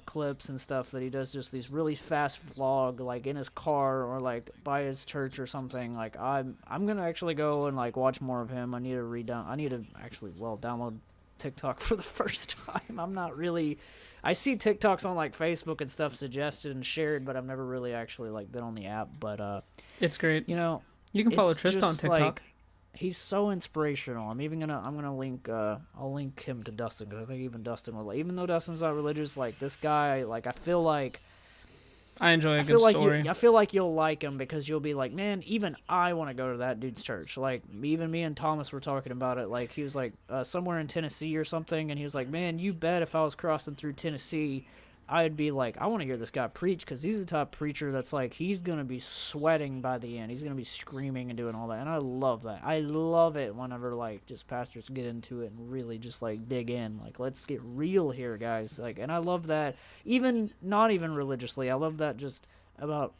Speaker 2: clips and stuff that he does, just these really fast vlog, like in his car or like by his church or something. Like, I'm gonna actually go and like watch more of him. I need to actually download TikTok for the first time. I'm not really, I see TikToks on like Facebook and stuff suggested and shared, but I've never really actually like been on the app. But
Speaker 1: It's great.
Speaker 2: you
Speaker 1: can follow
Speaker 2: it's
Speaker 1: Tristan on
Speaker 2: just,
Speaker 1: TikTok.
Speaker 2: like, he's so inspirational. I'm gonna link I'll link him to Dustin, because I think even Dustin will, even though Dustin's not religious, like this guy, like I feel like
Speaker 1: I enjoy a good story.
Speaker 2: I feel like you'll like him, because you'll be like, man, even I want to go to that dude's church. Like, even me and Thomas were talking about it. Like, he was like somewhere in Tennessee or something, and he was like, man, you bet if I was crossing through Tennessee, I'd be like, I want to hear this guy preach, because he's the type of preacher that's like, he's going to be sweating by the end. He's going to be screaming and doing all that. And I love that. I love it whenever, like, just pastors get into it and really just, like, dig in. Like, let's get real here, guys. Like, and I love that, even, not even religiously, I love that just about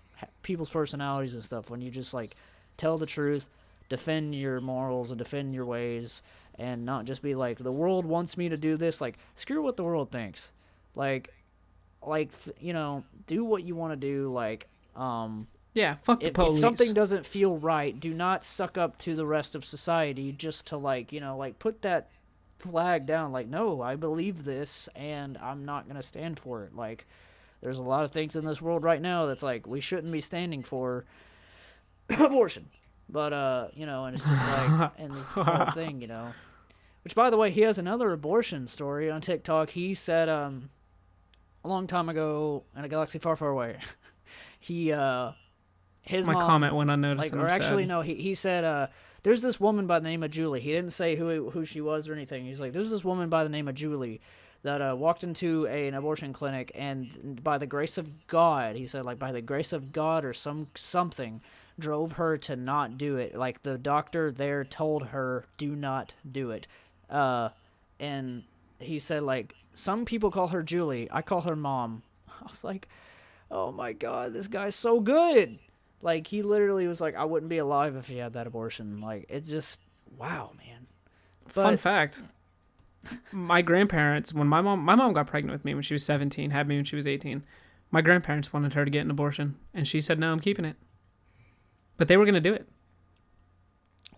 Speaker 2: people's personalities and stuff, when you just, like, tell the truth, defend your morals and defend your ways, and not just be like, the world wants me to do this. Like, screw what the world thinks. Like, do what you want to do. Like,
Speaker 1: Yeah, fuck the police.
Speaker 2: if something doesn't feel right, do not suck up to the rest of society just to, like, put that flag down. Like, no, I believe this, and I'm not going to stand for it. Like, there's a lot of things in this world right now that's like we shouldn't be standing for abortion. But and it's just like, and this whole thing, Which, by the way, he has another abortion story on TikTok. He said, a long time ago in a galaxy far, far away, his
Speaker 1: My
Speaker 2: mom,
Speaker 1: comment went unnoticed.
Speaker 2: or actually, no, he said, there's this woman by the name of Julie. He didn't say who she was or anything. He's like, there's this woman by the name of Julie that walked into an abortion clinic, and by the grace of God, he said, like, by the grace of God or something, drove her to not do it. Like, the doctor there told her, do not do it. And he said, like, some people call her Julie. I call her Mom. I was like, oh my God, this guy's so good. Like, he literally was like, I wouldn't be alive if he had that abortion. Like, it's just, wow, man.
Speaker 1: Fun fact. My grandparents, when my mom got pregnant with me when she was 17, had me when she was 18. My grandparents wanted her to get an abortion, and she said, no, I'm keeping it. But they were going to do it.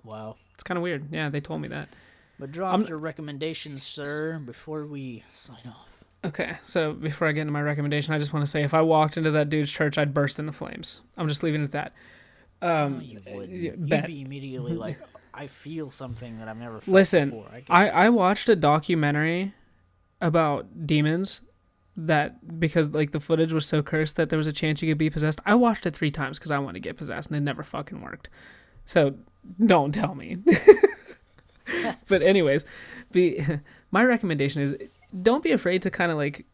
Speaker 2: Wow.
Speaker 1: It's kind of weird. Yeah, they told me that.
Speaker 2: But drop your recommendations, sir, before we sign off.
Speaker 1: Okay, so before I get into my recommendation, I just want to say if I walked into that dude's church, I'd burst into flames. I'm just leaving it at that.
Speaker 2: No, you wouldn't. You'd be immediately like, I feel something that I've never felt
Speaker 1: Listen,
Speaker 2: before.
Speaker 1: I watched a documentary about demons that because like the footage was so cursed that there was a chance you could be possessed. I watched it 3 times because I wanted to get possessed and it never fucking worked. So don't tell me. But anyways, my recommendation is don't be afraid to kind of like,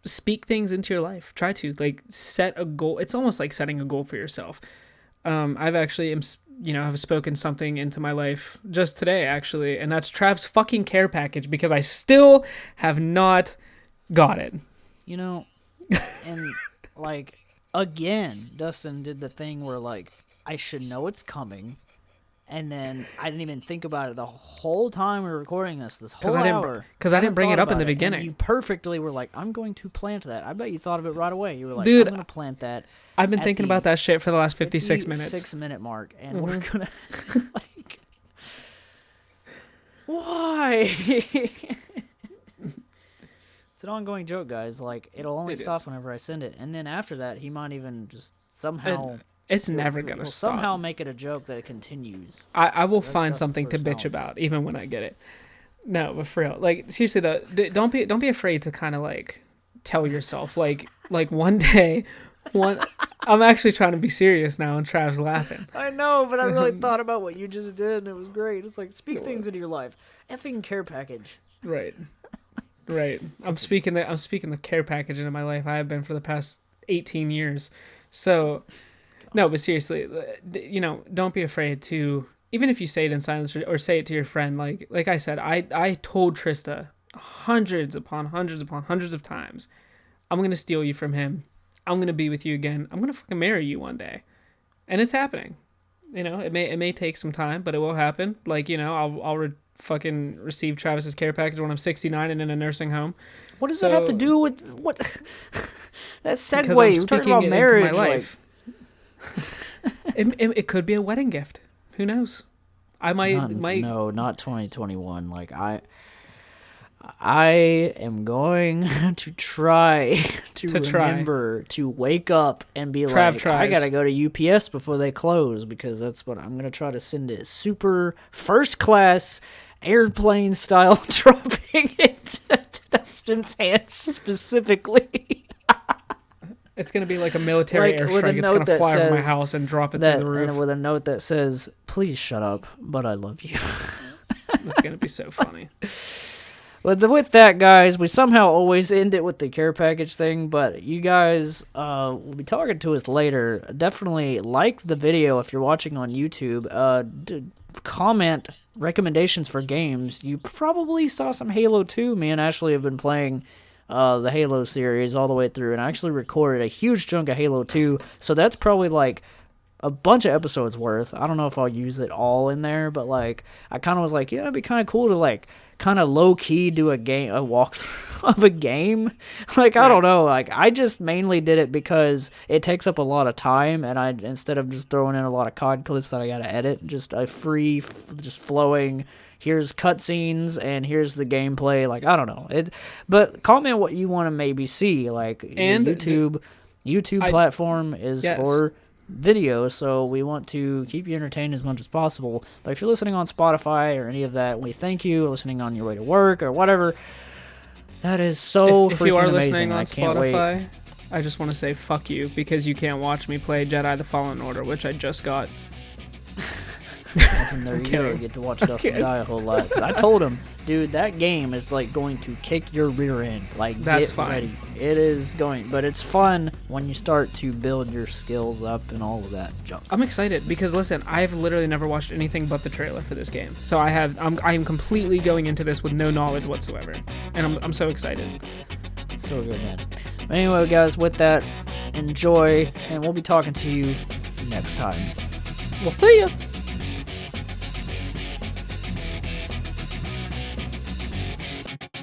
Speaker 1: speak things into your life. Try to like set a goal. It's almost like setting a goal for yourself. I've actually have spoken something into my life just today actually, and that's Trav's fucking care package because I still have not got it.
Speaker 2: And like again, Dustin did the thing where like I should know it's coming. And then I didn't even think about it the whole time we were recording this whole hour.
Speaker 1: Because I didn't bring it up in the beginning.
Speaker 2: And you perfectly were like, I'm going to plant that. I bet you thought of it right away. You were like,
Speaker 1: dude,
Speaker 2: I'm going to plant that.
Speaker 1: I've been thinking about that shit for the last 56 minutes.
Speaker 2: 6-minute mark. And we're going to, like, why? It's an ongoing joke, guys. Like, it'll only stop whenever I send it. And then after that, he might even just somehow...
Speaker 1: It's never going to stop.
Speaker 2: Somehow make it a joke that continues.
Speaker 1: I will find something to bitch about, even when I get it. No, but for real. Like, seriously, though, don't be afraid to kind of, like, tell yourself. Like one day, I'm actually trying to be serious now, and Trav's laughing.
Speaker 2: I know, but I really thought about what you just did, and it was great. It's like, speak things into your life. Effing care package.
Speaker 1: Right. I'm speaking the care package into my life. I have been for the past 18 years. So... No, but seriously, don't be afraid to, even if you say it in silence or say it to your friend. Like I said, I told Trista hundreds upon hundreds upon hundreds of times, I'm going to steal you from him. I'm going to be with you again. I'm going to fucking marry you one day. And it's happening. It may take some time, but it will happen. Like, I'll fucking receive Travis's care package when I'm 69 and in a nursing home.
Speaker 2: What does that have to do with what? That segue. We're talking about marriage.
Speaker 1: Into my life. It could be a wedding gift. Who knows? I might.
Speaker 2: No, not 2021. Like I am going to try to remember to wake up and be like, I gotta go to UPS before they close because that's what I'm gonna try to send it. Super first class airplane style, dropping it to Dustin's hands specifically.
Speaker 1: It's going to be like a military airstrike. It's going to fly over my house and drop it through the roof.
Speaker 2: And with a note that says, please shut up, but I love you.
Speaker 1: That's going to be so funny.
Speaker 2: But with that, guys, we somehow always end it with the care package thing, but you guys will be talking to us later. Definitely like the video if you're watching on YouTube. Comment recommendations for games. You probably saw some Halo 2. Me and Ashley have been playing... the Halo series all the way through, and I actually recorded a huge chunk of Halo 2, so that's probably like a bunch of episodes worth. I don't know if I'll use it all in there, but like I kind of was like, yeah, it'd be kind of cool to like kind of low key do a walkthrough of a game. Like I don't know, like I just mainly did it because it takes up a lot of time, and instead of just throwing in a lot of COD clips that I gotta edit, just a free, just flowing here's cutscenes and here's the gameplay. Like, I don't know. But comment what you want to maybe see. Like,
Speaker 1: And
Speaker 2: YouTube platform is
Speaker 1: Yes.
Speaker 2: for video, so we want to keep you entertained as much as possible. But if you're listening on Spotify or any of that, we thank you. Listening on your way to work or whatever, that is so
Speaker 1: if
Speaker 2: freaking
Speaker 1: you are
Speaker 2: amazing.
Speaker 1: listening on
Speaker 2: I can't wait.
Speaker 1: Spotify, I just want to say fuck you because you can't watch me play Jedi: The Fallen Order, which I just got.
Speaker 2: And there you go.
Speaker 1: kidding.
Speaker 2: You get to watch Dustin die a whole lot. 'Cause I told him, dude, that game is like going to kick your rear end. Like,
Speaker 1: That's
Speaker 2: get
Speaker 1: fine.
Speaker 2: ready. It is going, but it's fun when you start to build your skills up and all of that junk.
Speaker 1: I'm excited because listen, I've literally never watched anything but the trailer for this game. So I'm completely going into this with no knowledge whatsoever, and I'm so excited.
Speaker 2: So good, man. But anyway, guys, with that, enjoy, and we'll be talking to you next time.
Speaker 1: Well, see ya.